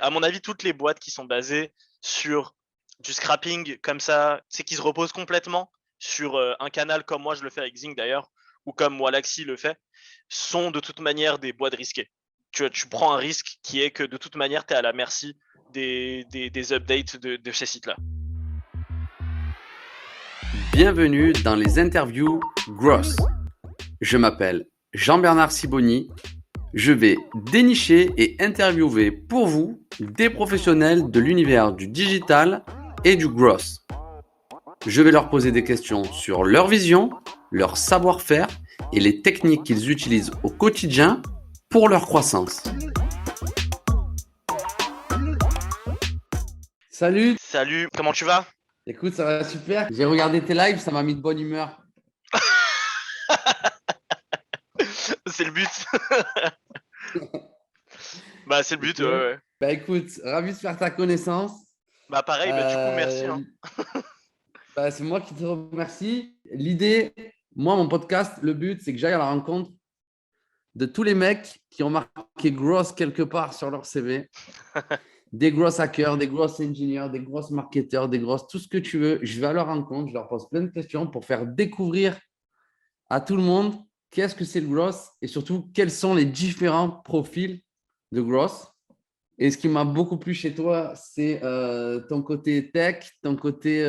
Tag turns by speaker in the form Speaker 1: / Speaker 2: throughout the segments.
Speaker 1: à mon avis, toutes les boîtes qui sont basées sur du scrapping comme ça, c'est qui se reposent complètement sur un canal comme moi je le fais avec Zing d'ailleurs, ou comme Walaxy le fait, sont de toute manière des boîtes risquées. Tu prends un risque qui est que de toute manière, tu es à la merci des updates de ces sites-là.
Speaker 2: Bienvenue dans les interviews Gross. Je m'appelle Jean-Bernard Siboni. Je vais dénicher et interviewer pour vous des professionnels de l'univers du digital et du Gross. Je vais leur poser des questions sur leur vision, leur savoir-faire et les techniques qu'ils utilisent au quotidien pour leur croissance. Salut.
Speaker 1: Salut, comment tu vas?
Speaker 2: Écoute, ça va super. J'ai regardé tes lives, ça m'a mis de bonne humeur.
Speaker 1: C'est le but. Bah, c'est le but,
Speaker 2: Ok.
Speaker 1: ouais.
Speaker 2: Bah écoute, ravi de faire ta connaissance.
Speaker 1: Bah, pareil, bah, du coup, merci. Hein.
Speaker 2: C'est moi qui te remercie. L'idée, moi, mon podcast, le but, c'est que j'aille à la rencontre de tous les mecs qui ont marqué gross quelque part sur leur CV. Des gros hackers, des gros ingénieurs, des gros marketeurs, des grosses, tout ce que tu veux. Je vais à leur rencontre, je leur pose plein de questions pour faire découvrir à tout le monde qu'est-ce que c'est le gross et surtout quels sont les différents profils de gross. Et ce qui m'a beaucoup plu chez toi, c'est ton côté tech, ton côté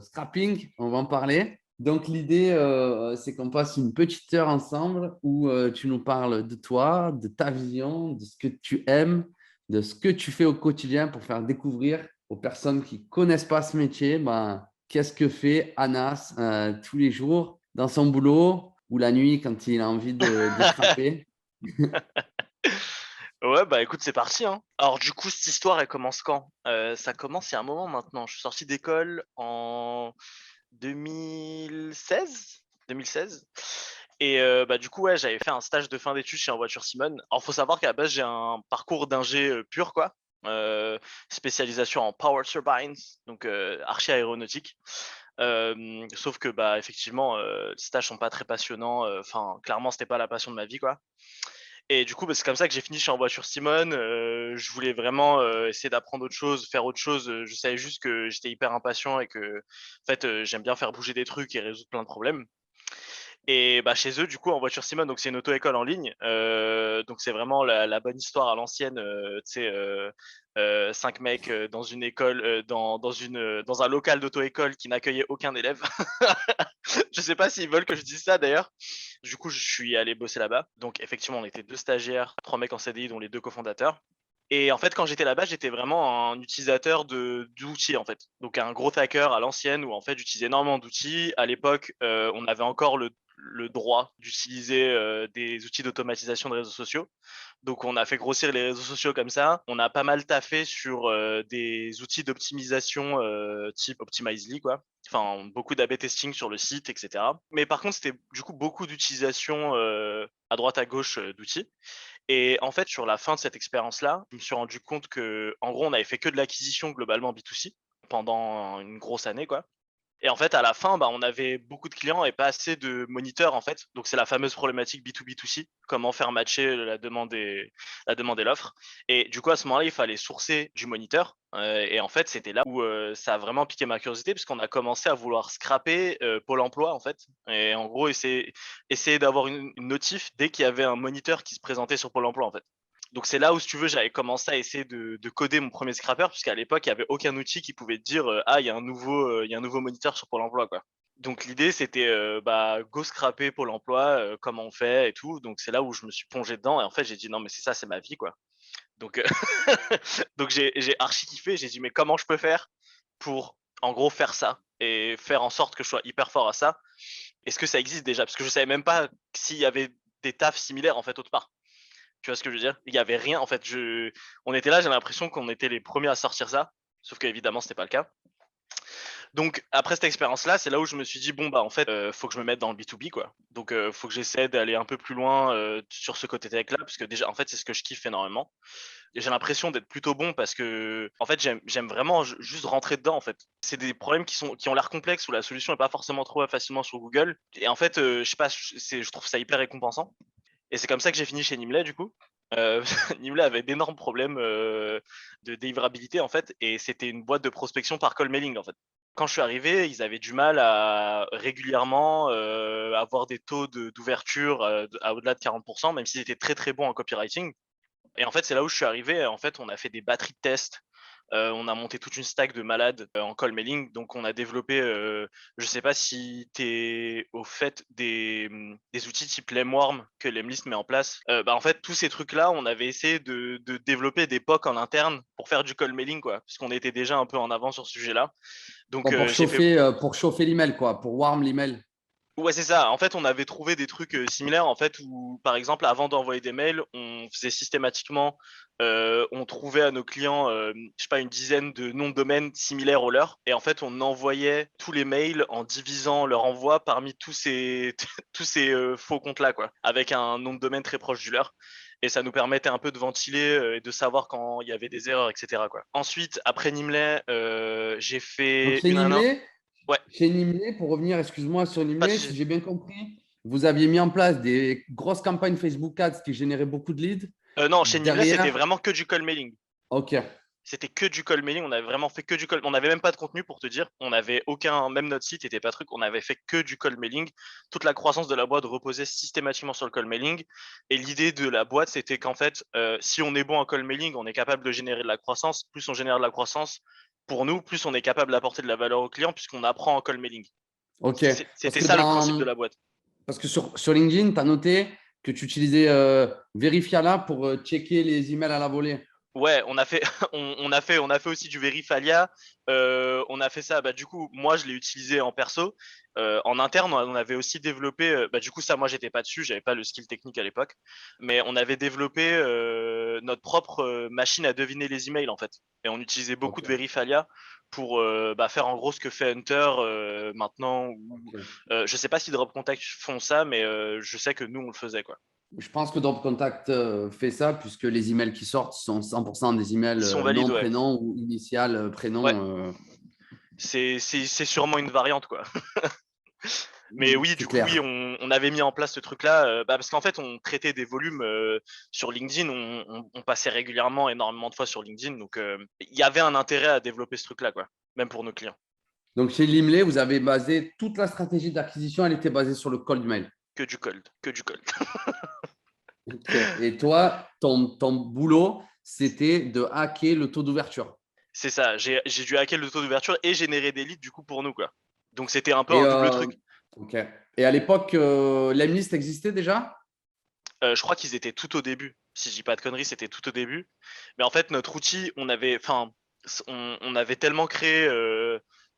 Speaker 2: scrapping. On va en parler. Donc, l'idée, c'est qu'on passe une petite heure ensemble où tu nous parles de toi, de ta vision, de ce que tu aimes, de ce que tu fais au quotidien pour faire découvrir aux personnes qui ne connaissent pas ce métier, qu'est-ce que fait Anas tous les jours dans son boulot ou la nuit quand il a envie de scrapper.
Speaker 1: Ouais, bah écoute, c'est parti. Hein. Alors, du coup, cette histoire, elle commence quand? Ça commence il y a un moment maintenant. Je suis sorti d'école en 2016. 2016. Et bah, du coup, ouais, j'avais fait un stage de fin d'études chez En Voiture Simone. Alors, faut savoir qu'à la base, j'ai un parcours d'ingé pur, quoi. Spécialisation en power turbines, donc archi aéronautique. Sauf que, bah, effectivement, les stages sont pas très passionnants. Enfin, clairement, c'était pas la passion de ma vie, quoi. Et du coup, bah, c'est comme ça que j'ai fini chez En Voiture Simone. Je voulais vraiment essayer d'apprendre autre chose, faire autre chose. Je savais juste que j'étais hyper impatient et que, en fait, j'aime bien faire bouger des trucs et résoudre plein de problèmes. Et bah, chez eux, du coup, En Voiture Simone, donc c'est une auto-école en ligne. Donc c'est vraiment la bonne histoire à l'ancienne. Tu sais, 5 mecs dans une école, dans un local d'auto-école qui n'accueillait aucun élève. Je sais pas s'ils veulent que je dise ça d'ailleurs. Du coup, je suis allé bosser là-bas. Donc effectivement, on était 2 stagiaires, 3 mecs en CDI, dont les 2 cofondateurs. Et en fait, quand j'étais là-bas, j'étais vraiment un utilisateur d'outils en fait. Donc un gros hacker à l'ancienne où en fait j'utilisais énormément d'outils. À l'époque, on avait encore le droit d'utiliser des outils d'automatisation de réseaux sociaux. Donc on a fait grossir les réseaux sociaux comme ça. On a pas mal taffé sur des outils d'optimisation type Optimizely, quoi. Enfin, beaucoup d'A/B testing sur le site, etc. Mais par contre, c'était du coup beaucoup d'utilisation à droite à gauche d'outils. Et en fait, sur la fin de cette expérience-là, je me suis rendu compte que, en gros, on avait fait que de l'acquisition globalement B2C pendant une grosse année, quoi. Et en fait, à la fin, bah, on avait beaucoup de clients et pas assez de moniteurs, en fait. Donc, c'est la fameuse problématique B2B2C, comment faire matcher la demande et l'offre. Et du coup, à ce moment-là, il fallait sourcer du moniteur. Et en fait, c'était là où ça a vraiment piqué ma curiosité, puisqu'on a commencé à vouloir scraper Pôle emploi, en fait. Et en gros, essayer d'avoir une notif dès qu'il y avait un moniteur qui se présentait sur Pôle emploi, en fait. Donc c'est là où, si tu veux, j'avais commencé à essayer de coder mon premier scrapper, puisqu'à l'époque, il n'y avait aucun outil qui pouvait te dire ah, il y a un nouveau moniteur sur Pôle emploi, quoi. Donc l'idée, c'était bah, go scraper Pôle emploi, comment on fait et tout. Donc c'est là où je me suis plongé dedans. Et en fait, j'ai dit non, mais c'est ça, c'est ma vie, quoi. Donc, donc j'ai archi kiffé. J'ai dit mais comment je peux faire pour, en gros, faire ça et faire en sorte que je sois hyper fort à ça. Est-ce que ça existe déjà? Parce que je savais même pas s'il y avait des tafs similaires, en fait, autre part. Tu vois ce que je veux dire? Il y avait rien en fait. On était là, j'ai l'impression qu'on était les premiers à sortir ça, sauf qu'évidemment c'était pas le cas. Donc après cette expérience-là, c'est là où je me suis dit bon bah en fait, faut que je me mette dans le B2B quoi. Donc faut que j'essaie d'aller un peu plus loin sur ce côté tech là, parce que déjà en fait c'est ce que je kiffe énormément. Et j'ai l'impression d'être plutôt bon parce que en fait j'aime vraiment juste rentrer dedans en fait. C'est des problèmes qui ont l'air complexes où la solution est pas forcément trouvable facilement sur Google. Et en fait, je sais pas, je trouve ça hyper récompensant. Et c'est comme ça que j'ai fini chez Nimlay, du coup. Nimlay avait d'énormes problèmes. de délivrabilité en fait, et c'était une boîte de prospection par call mailing en fait. Quand je suis arrivé, ils avaient du mal à régulièrement avoir des taux d'ouverture à au-delà de 40%, même s'ils étaient très très bons en copywriting. Et en fait, c'est là où je suis arrivé. En fait, on a fait des batteries de tests. On a monté toute une stack de malades en call mailing. Donc, on a développé, je sais pas si tu es au fait des outils type Lemwarm que Lemlist met en place. En fait, tous ces trucs-là, on avait essayé de développer des POC en interne pour faire du call mailing, quoi, puisqu'on était déjà un peu en avant sur ce sujet-là. Donc,
Speaker 2: Bon,
Speaker 1: j'ai fait.
Speaker 2: pour chauffer l'email, quoi, pour warm l'email.
Speaker 1: Ouais, c'est ça. En fait, on avait trouvé des trucs similaires, en fait, où, par exemple, avant d'envoyer des mails, on faisait systématiquement, on trouvait à nos clients, je sais pas, une dizaine de noms de domaines similaires aux leurs. Et en fait, on envoyait tous les mails en divisant leur envoi parmi tous ces, tous ces faux comptes-là, quoi, avec un nom de domaine très proche du leur. Et ça nous permettait un peu de ventiler et de savoir quand il y avait des erreurs, etc., quoi. Ensuite, après Nimley, j'ai
Speaker 2: Donc,
Speaker 1: fait une année. Ouais,
Speaker 2: chez Nimley, pour revenir, excuse-moi, sur
Speaker 1: pas de
Speaker 2: Nimley, si
Speaker 1: souci.
Speaker 2: j'ai bien compris, vous aviez mis en place des grosses campagnes Facebook Ads qui généraient beaucoup de leads.
Speaker 1: Non, chez Nimley, c'était
Speaker 2: Derrière,
Speaker 1: vraiment que du call mailing.
Speaker 2: OK.
Speaker 1: C'était que du call mailing. On avait vraiment fait que du call. On n'avait même pas de contenu pour te dire. On n'avait aucun, même notre site n'était pas truc. On avait fait que du call mailing. Toute la croissance de la boîte reposait systématiquement sur le call mailing. Et l'idée de la boîte, c'était qu'en fait, si on est bon en call mailing, on est capable de générer de la croissance. Plus on génère de la croissance, pour nous, plus on est capable d'apporter de la valeur aux clients puisqu'on apprend en call mailing.
Speaker 2: OK. Parce
Speaker 1: C'était
Speaker 2: que,
Speaker 1: ça le principe de la boîte.
Speaker 2: sur LinkedIn, tu as noté que tu utilisais Verifiala pour checker les emails à la volée.
Speaker 1: Ouais, on a fait, on a fait aussi du Verifalia. On a fait ça. Bah, du coup, moi, je l'ai utilisé en perso. En interne, on avait aussi développé. Du coup, ça, moi, j'étais pas dessus. J'avais pas le skill technique à l'époque. Mais on avait développé notre propre machine à deviner les emails, en fait. Et on utilisait beaucoup
Speaker 2: OK.
Speaker 1: de Verifalia pour faire en gros ce que fait Hunter maintenant.
Speaker 2: OK.
Speaker 1: Je sais pas si Drop Contact font ça, mais je sais que nous, on le faisait, quoi.
Speaker 2: Je pense que Drop Contact fait ça puisque les emails qui sortent sont 100% des emails
Speaker 1: Ils sont
Speaker 2: nom,
Speaker 1: valides, ouais.
Speaker 2: prénom ou initial,
Speaker 1: Ouais,
Speaker 2: prénom.
Speaker 1: c'est sûrement une variante, quoi. Mais oui,
Speaker 2: C'est
Speaker 1: du coup, oui,
Speaker 2: clair.
Speaker 1: on avait mis en place ce truc-là, parce qu'en fait, on traitait des volumes sur LinkedIn, on passait régulièrement énormément de fois sur LinkedIn, donc il y avait un intérêt à développer ce truc-là, quoi, même pour nos clients.
Speaker 2: Donc, chez Limley, vous avez basé toute la stratégie d'acquisition, elle était basée sur le cold mail.
Speaker 1: Que du cold, que du cold.
Speaker 2: OK. Et toi, ton boulot, c'était de hacker le taux d'ouverture.
Speaker 1: C'est ça, j'ai dû hacker le taux d'ouverture et générer des leads du coup pour nous, quoi. Donc c'était un peu
Speaker 2: Et,
Speaker 1: un double truc.
Speaker 2: OK. Et à l'époque, l'Emlist existait déjà?
Speaker 1: Je crois qu'ils étaient tout au début. Si je dis pas de conneries, c'était tout au début. Mais en fait, notre outil, on avait tellement créé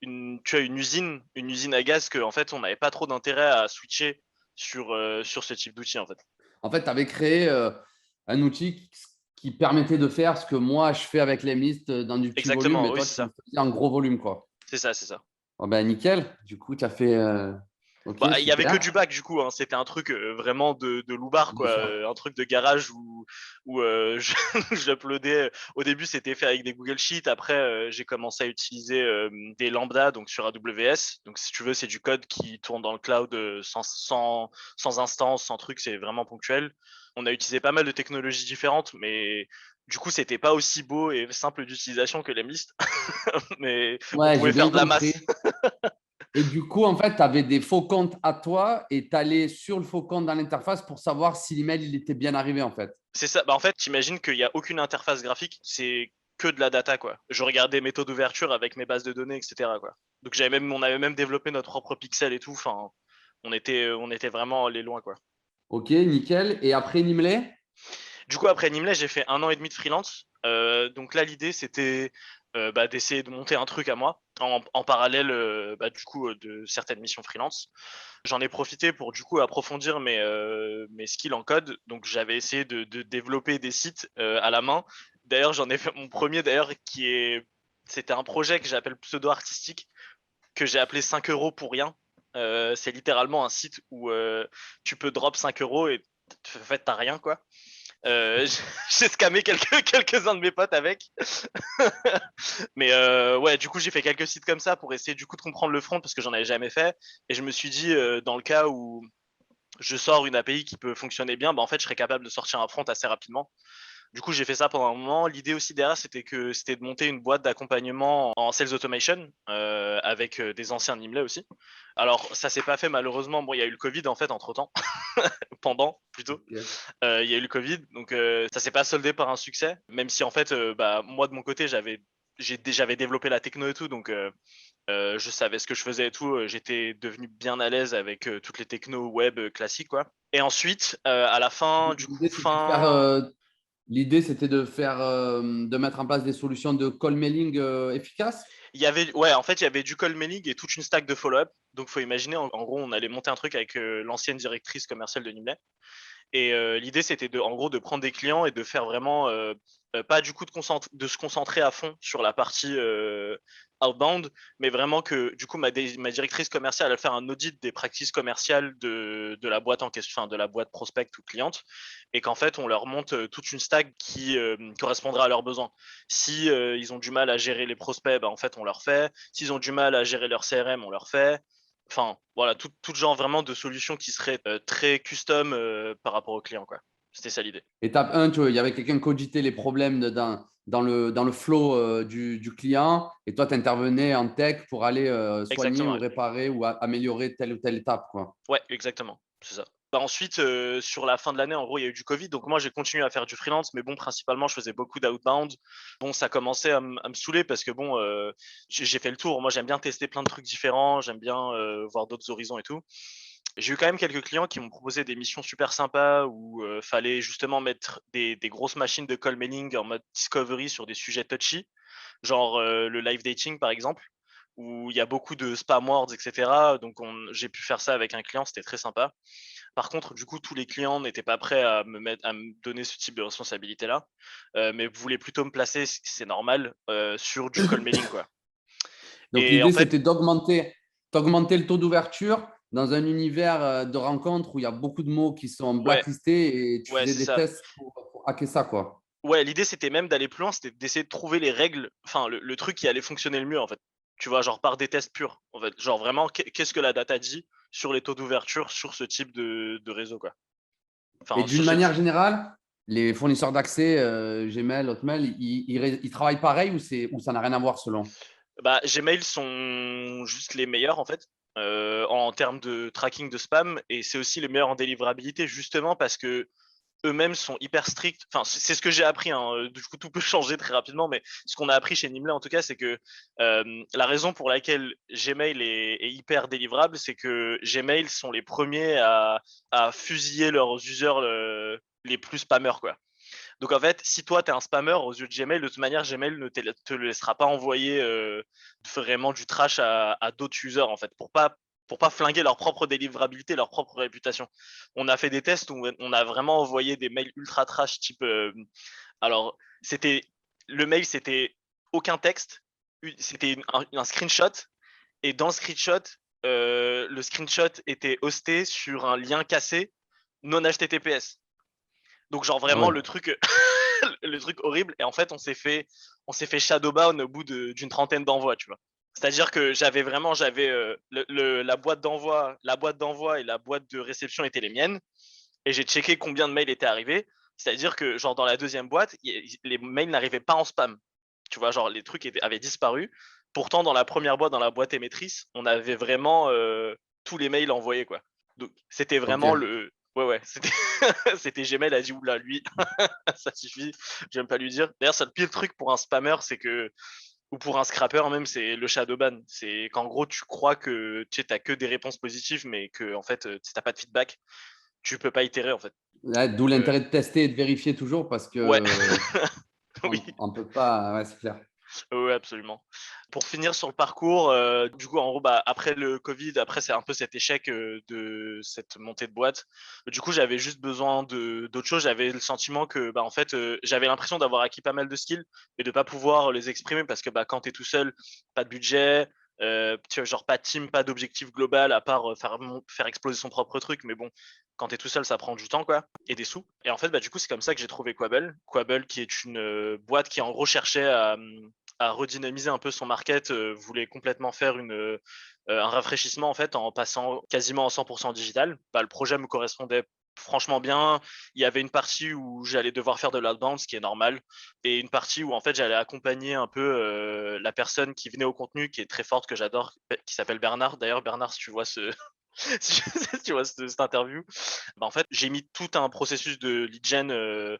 Speaker 1: tu vois, une usine à gaz que en fait, on n'avait pas trop d'intérêt à switcher sur ce type d'outil en fait.
Speaker 2: En fait, tu avais créé un outil qui permettait de faire ce que moi, je fais avec l'Emlist dans du petit volume,
Speaker 1: Exactement,
Speaker 2: mais
Speaker 1: oui,
Speaker 2: toi,
Speaker 1: c'est
Speaker 2: tu le
Speaker 1: ça.
Speaker 2: faisais en gros volume, quoi.
Speaker 1: C'est ça, c'est ça.
Speaker 2: Oh, ben, nickel. Du coup, tu as fait. OK,
Speaker 1: Bah, il y avait que du
Speaker 2: super.
Speaker 1: bac du coup, hein. C'était un truc vraiment de loupard
Speaker 2: Bien
Speaker 1: quoi,
Speaker 2: sûr.
Speaker 1: un truc de garage où j'uploadais. Au début c'était fait avec des Google Sheets, après j'ai commencé à utiliser des lambda donc sur AWS. Donc si tu veux c'est du code qui tourne dans le cloud sans instance, sans truc, c'est vraiment ponctuel. On a utilisé pas mal de technologies différentes, mais du coup c'était pas aussi beau et simple d'utilisation que l'Emlist, mais on
Speaker 2: Ouais, j'ai
Speaker 1: pouvait faire
Speaker 2: bien
Speaker 1: de la
Speaker 2: compris.
Speaker 1: masse.
Speaker 2: Et du coup, en fait, tu avais des faux comptes à toi et tu allais sur le faux compte dans l'interface pour savoir si l'email il était bien arrivé, en fait.
Speaker 1: C'est ça. Bah, en fait, t'imagines qu'il n'y a aucune interface graphique, c'est que de la data, quoi. Je regardais mes taux d'ouverture avec mes bases de données, etc., quoi. Donc on avait même développé notre propre pixel et tout. Enfin, on était vraiment allé loin, quoi.
Speaker 2: OK, nickel. Et après Nimley?
Speaker 1: Du coup, après Nimley, j'ai fait 1 an et demi de freelance. Donc là, l'idée, c'était d'essayer de monter un truc à moi en parallèle, du coup, de certaines missions freelance. J'en ai profité pour du coup approfondir mes skills en code. Donc j'avais essayé de développer des sites à la main. D'ailleurs, j'en ai fait mon premier d'ailleurs c'était un projet que j'appelle pseudo artistique que j'ai appelé 5 euros pour rien. C'est littéralement un site où tu peux drop 5 euros et en fait t'as rien quoi. J'ai scamé quelques-uns de mes potes avec. Mais ouais, du coup, j'ai fait quelques sites comme ça pour essayer du coup de comprendre le front parce que j'en avais jamais fait. Et je me suis dit, dans le cas où je sors une API qui peut fonctionner bien, bah, en fait, je serais capable de sortir un front assez rapidement. Du coup, j'ai fait ça pendant un moment. L'idée aussi derrière, c'était de monter une boîte d'accompagnement en sales automation avec des anciens Nimlay aussi. Alors, ça s'est pas fait malheureusement. Bon, il y a eu le Covid en fait entre-temps, pendant plutôt.
Speaker 2: Ok.
Speaker 1: Il y a eu le Covid, donc ça s'est pas soldé par un succès, même si en fait, moi de mon côté, j'avais développé la techno et tout, donc je savais ce que je faisais et tout. J'étais devenu bien à l'aise avec toutes les technos web classiques, quoi. Et ensuite, à la fin, du coup,
Speaker 2: L'idée, c'était de faire, l'idée, c'était de faire, de mettre en place des solutions de call mailing efficaces.
Speaker 1: ouais, en fait, il y avait du cold mailing et toute une stack de follow-up. Donc, faut imaginer, en gros, on allait monter un truc avec l'ancienne directrice commerciale de Nimlay. Et l'idée, c'était en gros de prendre des clients et de faire vraiment pas du coup de se concentrer à fond sur la partie outbound, mais vraiment que du coup ma directrice commerciale allait faire un audit des pratiques commerciales de la boîte en question, enfin de la boîte prospect ou cliente, et qu'en fait on leur monte toute une stack qui correspondra à leurs besoins. Si ils ont du mal à gérer les prospects, bah, en fait on leur fait. S'ils ont du mal à gérer leur CRM, on leur fait. Enfin, voilà, tout genre vraiment de solutions qui seraient très custom par rapport au client, quoi. C'était ça l'idée.
Speaker 2: Étape 1, tu vois, il y avait quelqu'un qui auditait les problèmes dans le flow du client et toi, tu intervenais en tech pour aller soigner
Speaker 1: Exactement,
Speaker 2: ou
Speaker 1: ouais.
Speaker 2: réparer ou améliorer telle ou telle étape, quoi.
Speaker 1: Ouais, exactement, c'est ça. Bah, ensuite, sur la fin de l'année, en gros, il y a eu du Covid, donc moi, j'ai continué à faire du freelance, mais bon, principalement, je faisais beaucoup d'outbound. Bon, ça commençait à me saouler parce que bon, j'ai fait le tour. Moi, j'aime bien tester plein de trucs différents, j'aime bien voir d'autres horizons et tout. J'ai eu quand même quelques clients qui m'ont proposé des missions super sympas où fallait justement mettre des grosses machines de call mailing en mode discovery sur des sujets touchy, genre le live dating par exemple, où il y a beaucoup de spam words, etc. Donc j'ai pu faire ça avec un client, c'était très sympa. Par contre, du coup, tous les clients n'étaient pas prêts à me donner ce type de responsabilité-là, mais voulaient plutôt me placer, c'est normal, sur du call mailing, quoi.
Speaker 2: Donc,
Speaker 1: Et en
Speaker 2: l'idée,
Speaker 1: fait,
Speaker 2: c'était d'augmenter le taux d'ouverture dans un univers de rencontres où il y a beaucoup de mots qui sont
Speaker 1: ouais,
Speaker 2: blacklistés et tu
Speaker 1: ouais,
Speaker 2: faisais
Speaker 1: c'est
Speaker 2: des
Speaker 1: ça.
Speaker 2: tests pour hacker ça, quoi.
Speaker 1: Ouais, l'idée, c'était même d'aller plus loin, c'était d'essayer de trouver les règles, enfin, le truc qui allait fonctionner le mieux, en fait. Tu vois, genre par des tests purs, en fait. Genre vraiment, qu'est-ce que la data dit sur les taux d'ouverture sur ce type de réseau, quoi.
Speaker 2: Et
Speaker 1: Enfin,
Speaker 2: d'une manière générale, les fournisseurs d'accès, Gmail, Hotmail, ils travaillent pareil ou ça n'a rien à voir selon?
Speaker 1: bah, Gmail sont juste les meilleurs, en fait, en termes de tracking de spam, et c'est aussi les meilleurs en délivrabilité, justement parce que eux-mêmes sont hyper stricts. Enfin, c'est ce que j'ai appris, hein. Du coup, tout peut changer très rapidement, mais ce qu'on a appris chez Nimlay, en tout cas, c'est que la raison pour laquelle Gmail est hyper délivrable, c'est que Gmail sont les premiers à fusiller leurs users les plus spammers, quoi. Donc, en fait, si toi, tu es un spammer aux yeux de Gmail, de toute manière, Gmail ne te laissera pas envoyer vraiment du trash à d'autres users, en fait, pour pas flinguer leur propre délivrabilité, leur propre réputation. On a fait des tests où on a vraiment envoyé des mails ultra trash type. Alors, c'était le mail, c'était aucun texte, c'était un screenshot, et dans le screenshot était hosté sur un lien cassé non HTTPS. Donc genre
Speaker 2: Ah
Speaker 1: vraiment
Speaker 2: ouais.
Speaker 1: le truc le truc horrible, et en fait on s'est fait shadowban au bout d'une trentaine d'envois, tu vois. C'est-à-dire que j'avais la boîte d'envoi et la boîte de réception étaient les miennes, et j'ai checké combien de mails étaient arrivés. C'est-à-dire que genre dans la deuxième boîte, les mails n'arrivaient pas en spam. Tu vois, genre les trucs avaient disparu. Pourtant dans la première boîte, dans la boîte émettrice, on avait vraiment tous les mails envoyés, quoi. Donc c'était
Speaker 2: Ok.
Speaker 1: vraiment le ouais, ouais, c'était c'était Gmail a dit oula lui, ça suffit, j'aime pas lui dire. D'ailleurs, c'est le pire truc pour un spammer, c'est que ou pour un scrapper même, c'est le shadowban. C'est qu'en gros, tu crois que tu sais, t'as que des réponses positives, mais que en fait, si t'as pas de feedback, tu peux pas itérer en fait.
Speaker 2: Ouais, d'où
Speaker 1: Donc,
Speaker 2: l'intérêt de tester et de vérifier toujours parce
Speaker 1: ouais,
Speaker 2: que
Speaker 1: oui,
Speaker 2: on peut pas. Ouais, c'est clair.
Speaker 1: ouais, absolument. Pour finir sur le parcours, du coup, en gros, bah, après le Covid, après c'est un peu cet échec de cette montée de boîte. Du coup, j'avais juste besoin d'autre chose. J'avais le sentiment que, bah, en fait, j'avais l'impression d'avoir acquis pas mal de skills, mais de pas pouvoir les exprimer parce que, bah, quand t'es tout seul, pas de budget, tu vois, genre pas de team, pas d'objectif global à part faire exploser son propre truc. Mais bon, quand t'es tout seul, ça prend du temps, quoi, et des sous. Et en fait, bah, du coup, c'est comme ça que j'ai trouvé Quabble. Quabble, qui est une boîte qui en gros cherchait à redynamiser un peu son market, voulait complètement faire un rafraîchissement en fait en passant quasiment à 100% digital. Bah, le projet me correspondait franchement bien. Il y avait une partie où j'allais devoir faire de l'outbound, ce qui est normal, et une partie où en fait j'allais accompagner un peu la personne qui venait au contenu, qui est très forte, que j'adore, qui s'appelle Bernard. D'ailleurs, Bernard, si tu vois si tu vois cette interview, bah, en fait, j'ai mis tout un processus de lead gen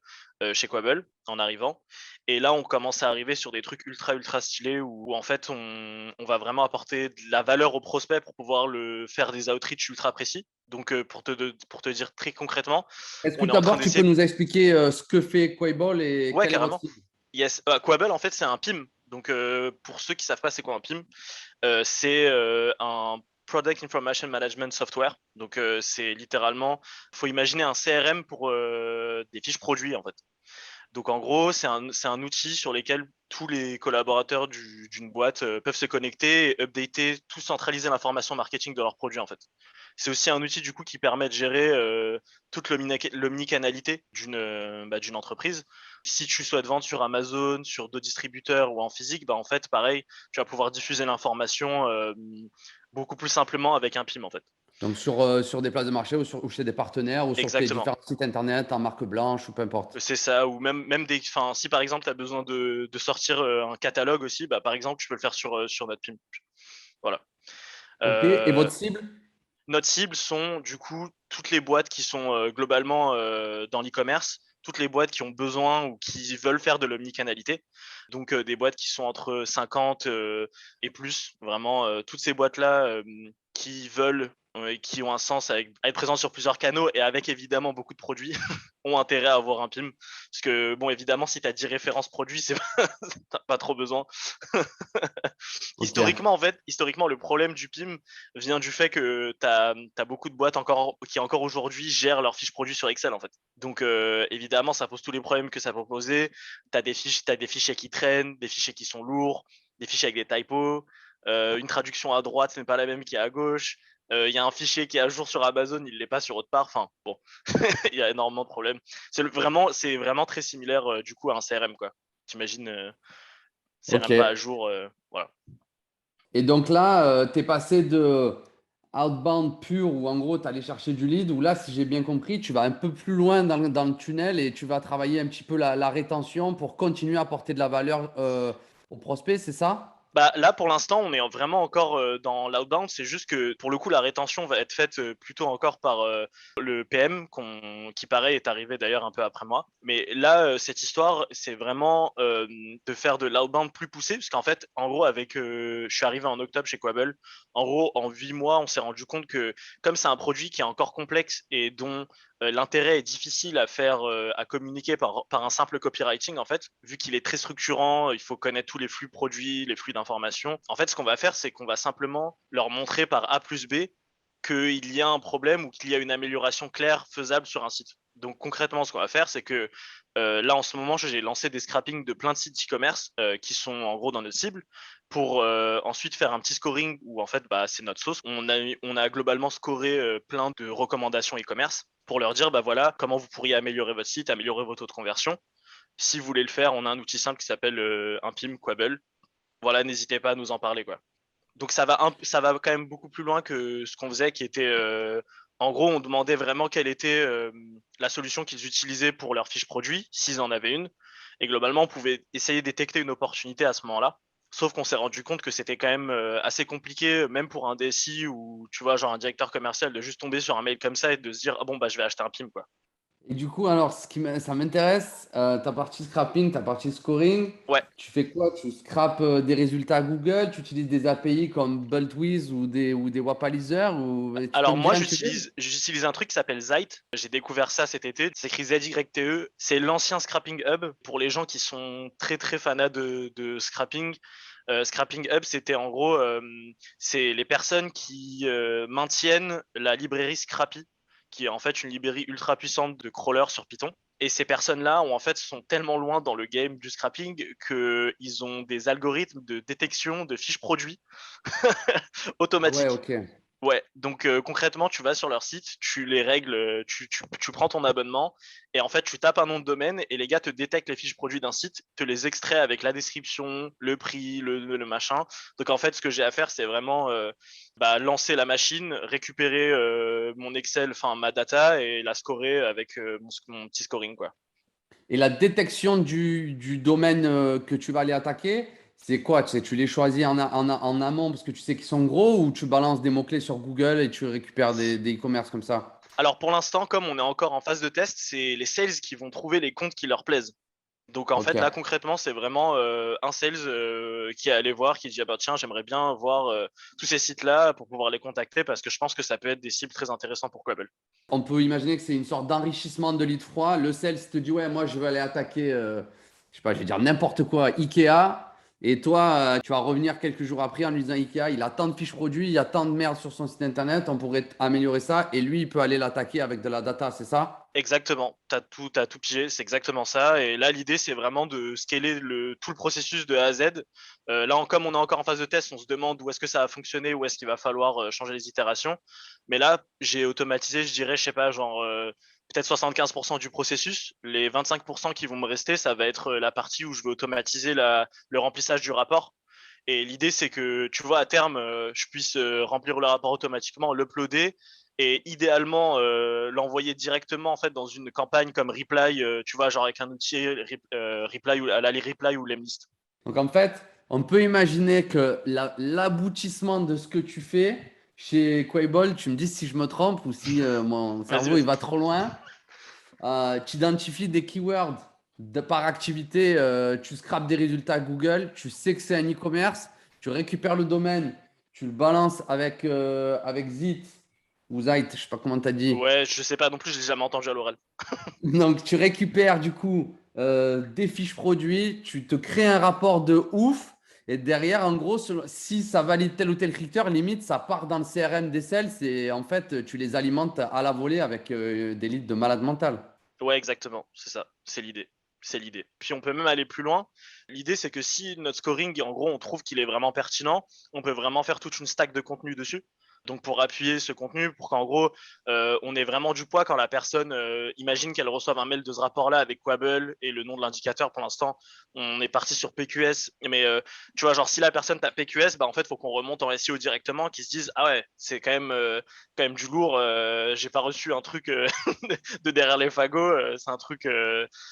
Speaker 1: chez Quabble en arrivant. Et là, on commence à arriver sur des trucs ultra, ultra stylés où en fait, on va vraiment apporter de la valeur au prospect pour pouvoir faire des outreach ultra précis. Donc, pour te dire très concrètement,
Speaker 2: Est-ce que
Speaker 1: on est en train
Speaker 2: d'abord, tu peux
Speaker 1: d'essayer.
Speaker 2: nous expliquer ce que fait Quable et
Speaker 1: Ouais,
Speaker 2: quelle est votre
Speaker 1: carrément.
Speaker 2: cible?
Speaker 1: Yes. Quabble, en fait, c'est un PIM. Donc, pour ceux qui savent pas c'est quoi un PIM, c'est un Product Information Management Software. Donc, c'est littéralement, faut imaginer un CRM pour des fiches produits en fait. Donc en gros, c'est un outil sur lequel tous les collaborateurs d'une boîte peuvent se connecter, et updater, tout centraliser l'information marketing de leurs produits en fait. C'est aussi un outil du coup qui permet de gérer toute l'omnicanalité d'une entreprise. Si tu souhaites vendre sur Amazon, sur d'autres distributeurs ou en physique, bah en fait pareil, tu vas pouvoir diffuser l'information beaucoup plus simplement avec un PIM en fait.
Speaker 2: Donc, sur des places de marché ou chez des partenaires ou sur tes
Speaker 1: Exactement.
Speaker 2: différents sites internet en marque blanche ou peu importe.
Speaker 1: C'est ça, ou même enfin, si par exemple tu as besoin de sortir un catalogue aussi, bah, par exemple, tu peux le faire sur notre PIM. Voilà.
Speaker 2: OK. Et
Speaker 1: Euh,
Speaker 2: votre cible?
Speaker 1: Notre cible sont du coup toutes les boîtes qui sont globalement dans l'e-commerce, toutes les boîtes qui ont besoin ou qui veulent faire de l'omnicanalité. Donc des boîtes qui sont entre 50 et plus, vraiment toutes ces boîtes-là qui veulent et qui ont un sens avec être présents sur plusieurs canaux et avec évidemment beaucoup de produits ont intérêt à avoir un PIM. Parce que bon, évidemment, si tu as 10 références produits, t'as pas trop besoin.
Speaker 2: OK.
Speaker 1: Historiquement, en fait, historiquement, le problème du PIM vient du fait que tu as beaucoup de boîtes qui encore aujourd'hui gèrent leurs fiches produits sur Excel en fait. Donc évidemment, ça pose tous les problèmes que ça peut poser. Tu as des fichiers qui traînent, des fichiers qui sont lourds, des fichiers avec des typos, une traduction à droite, ce n'est pas la même qui est à gauche. Il y a un fichier qui est à jour sur Amazon, il l'est pas sur autre part. Enfin, bon, il y a énormément de problèmes. C'est vraiment très similaire du coup à un CRM quoi. T'imagines CRM pas à
Speaker 2: OK.
Speaker 1: jour, voilà.
Speaker 2: Et donc là, tu es passé de outbound pur où en gros tu allais chercher du lead, où là, si j'ai bien compris, tu vas un peu plus loin dans le tunnel et tu vas travailler un petit peu la rétention pour continuer à apporter de la valeur aux prospects, c'est ça?
Speaker 1: Bah, là, pour l'instant, on est vraiment encore dans l'outbound. C'est juste que, pour le coup, la rétention va être faite plutôt encore par le PM, qui, pareil, est arrivé d'ailleurs un peu après moi. Mais là, cette histoire, c'est vraiment de faire de l'outbound plus poussé, parce qu'en fait, en gros, je suis arrivé en octobre chez Quabble. En gros, en 8 mois, on s'est rendu compte que, comme c'est un produit qui est encore complexe et dont l'intérêt est difficile à faire, à communiquer par un simple copywriting, en fait, vu qu'il est très structurant, il faut connaître tous les flux produits, les flux d'informations. En fait, ce qu'on va faire, c'est qu'on va simplement leur montrer par A plus B qu'il y a un problème ou qu'il y a une amélioration claire, faisable sur un site. Donc concrètement, ce qu'on va faire, c'est que là, en ce moment, j'ai lancé des scrappings de plein de sites e-commerce qui sont en gros dans notre cible pour ensuite faire un petit scoring où en fait, bah, c'est notre sauce. On a globalement scoré plein de recommandations e-commerce pour leur dire, bah voilà, comment vous pourriez améliorer votre site, améliorer votre taux de conversion. Si vous voulez le faire, on a un outil simple qui s'appelle un PIM Quabble. Voilà, n'hésitez pas à nous en parler, quoi. Donc ça va quand même beaucoup plus loin que ce qu'on faisait, qui était en gros, on demandait vraiment quelle était la solution qu'ils utilisaient pour leurs fiches produits, s'ils en avaient une. Et globalement, on pouvait essayer de détecter une opportunité à ce moment-là. Sauf qu'on s'est rendu compte que c'était quand même assez compliqué, même pour un DSI ou tu vois, genre un directeur commercial, de juste tomber sur un mail comme ça et de se dire ah bon bah je vais acheter un PIM quoi.
Speaker 2: Et du coup, alors, ça m'intéresse, ta partie scrapping, ta partie scoring,
Speaker 1: Ouais.
Speaker 2: tu fais quoi? Tu scrapes des résultats Google, tu utilises des API comme Bultwiz ou des Wapalizer, ou tu peux
Speaker 1: Alors
Speaker 2: me
Speaker 1: moi
Speaker 2: dire un petit peu?
Speaker 1: j'utilise un truc qui s'appelle Zite. J'ai découvert ça cet été. C'est écrit ZYTE. C'est l'ancien Scrapping Hub pour les gens qui sont très très fanats de scrapping. Scrapping Hub, c'était en gros c'est les personnes qui maintiennent la librairie Scrappy, qui est en fait une librairie ultra puissante de crawlers sur Python. Et ces personnes-là ont en fait sont tellement loin dans le game du scrapping qu'ils ont des algorithmes de détection de fiches produits
Speaker 2: Ah ouais,
Speaker 1: automatiques.
Speaker 2: ok.
Speaker 1: Ouais, donc concrètement, tu vas sur leur site, tu les règles, tu prends ton abonnement et en fait, tu tapes un nom de domaine et les gars te détectent les fiches produits d'un site, te les extraient avec la description, le prix, le machin. Donc en fait, ce que j'ai à faire, c'est vraiment lancer la machine, récupérer mon Excel, enfin ma data et la scorer avec mon petit scoring, quoi.
Speaker 2: Et la détection du domaine que tu vas aller attaquer, c'est quoi? Tu les choisis en amont parce que tu sais qu'ils sont gros ou tu balances des mots-clés sur Google et tu récupères des e-commerce comme ça?
Speaker 1: Alors pour l'instant, comme on est encore en phase de test, c'est les sales qui vont trouver les comptes qui leur plaisent. Donc en
Speaker 2: Ok.
Speaker 1: fait là concrètement c'est vraiment un sales qui est allé voir, qui dit ah bah tiens j'aimerais bien voir tous ces sites là pour pouvoir les contacter parce que je pense que ça peut être des cibles très intéressantes pour Quable.
Speaker 2: On peut imaginer que c'est une sorte d'enrichissement de lead froid. Le sales te dit, ouais, moi, je vais aller attaquer, je sais pas, je vais dire n'importe quoi, Ikea. Et toi, tu vas revenir quelques jours après en lui disant, Ikea, il a tant de fiches produits, il y a tant de merde sur son site internet, on pourrait améliorer ça. Et lui, il peut aller l'attaquer avec de la data, c'est ça?
Speaker 1: Exactement, t'as tout pigé, c'est exactement ça. Et là l'idée c'est vraiment de scaler tout le processus de A à Z. Comme on est encore en phase de test, on se demande où est-ce que ça va fonctionner, où est-ce qu'il va falloir changer les itérations. Mais là j'ai automatisé, je dirais, je sais pas, genre peut-être 75% du processus. Les 25% qui vont me rester, ça va être la partie où je vais automatiser le remplissage du rapport. Et l'idée, c'est que, tu vois, à terme, je puisse remplir le rapport automatiquement, l'uploader et idéalement l'envoyer directement en fait dans une campagne comme Reply, tu vois, genre avec un outil Reply ou à la Reply ou Lemlist.
Speaker 2: Donc, en fait, on peut imaginer que l'aboutissement de ce que tu fais chez Quable, tu me dis si je me trompe ou si mon
Speaker 1: Vas-y,
Speaker 2: cerveau il
Speaker 1: vas-y.
Speaker 2: va trop loin. Tu identifies des keywords par activité, tu scrapes des résultats Google, tu sais que c'est un e-commerce, tu récupères le domaine, tu le balances avec Zit ou Zite, je sais pas comment tu as dit.
Speaker 1: Ouais, je sais pas non plus, je l'ai jamais entendu à l'oral.
Speaker 2: Donc, tu récupères du coup des fiches produits, tu te crées un rapport de ouf. Et derrière, en gros, si ça valide tel ou tel critère, limite, ça part dans le CRM des sales et en fait, tu les alimentes à la volée avec des leads de malade mental.
Speaker 1: Ouais, exactement, c'est ça, c'est l'idée. C'est l'idée. Puis on peut même aller plus loin. L'idée, c'est que si notre scoring, en gros, on trouve qu'il est vraiment pertinent, on peut vraiment faire toute une stack de contenu dessus. Donc pour appuyer ce contenu, pour qu'en gros, on ait vraiment du poids quand la personne imagine qu'elle reçoive un mail de ce rapport-là avec Quable et le nom de l'indicateur. Pour l'instant, on est parti sur PQS. Mais tu vois, genre si la personne tape PQS, bah en fait, faut qu'on remonte en SEO directement, qu'ils se disent ah ouais, c'est quand même du lourd. J'ai pas reçu un truc de derrière les fagots. C'est un truc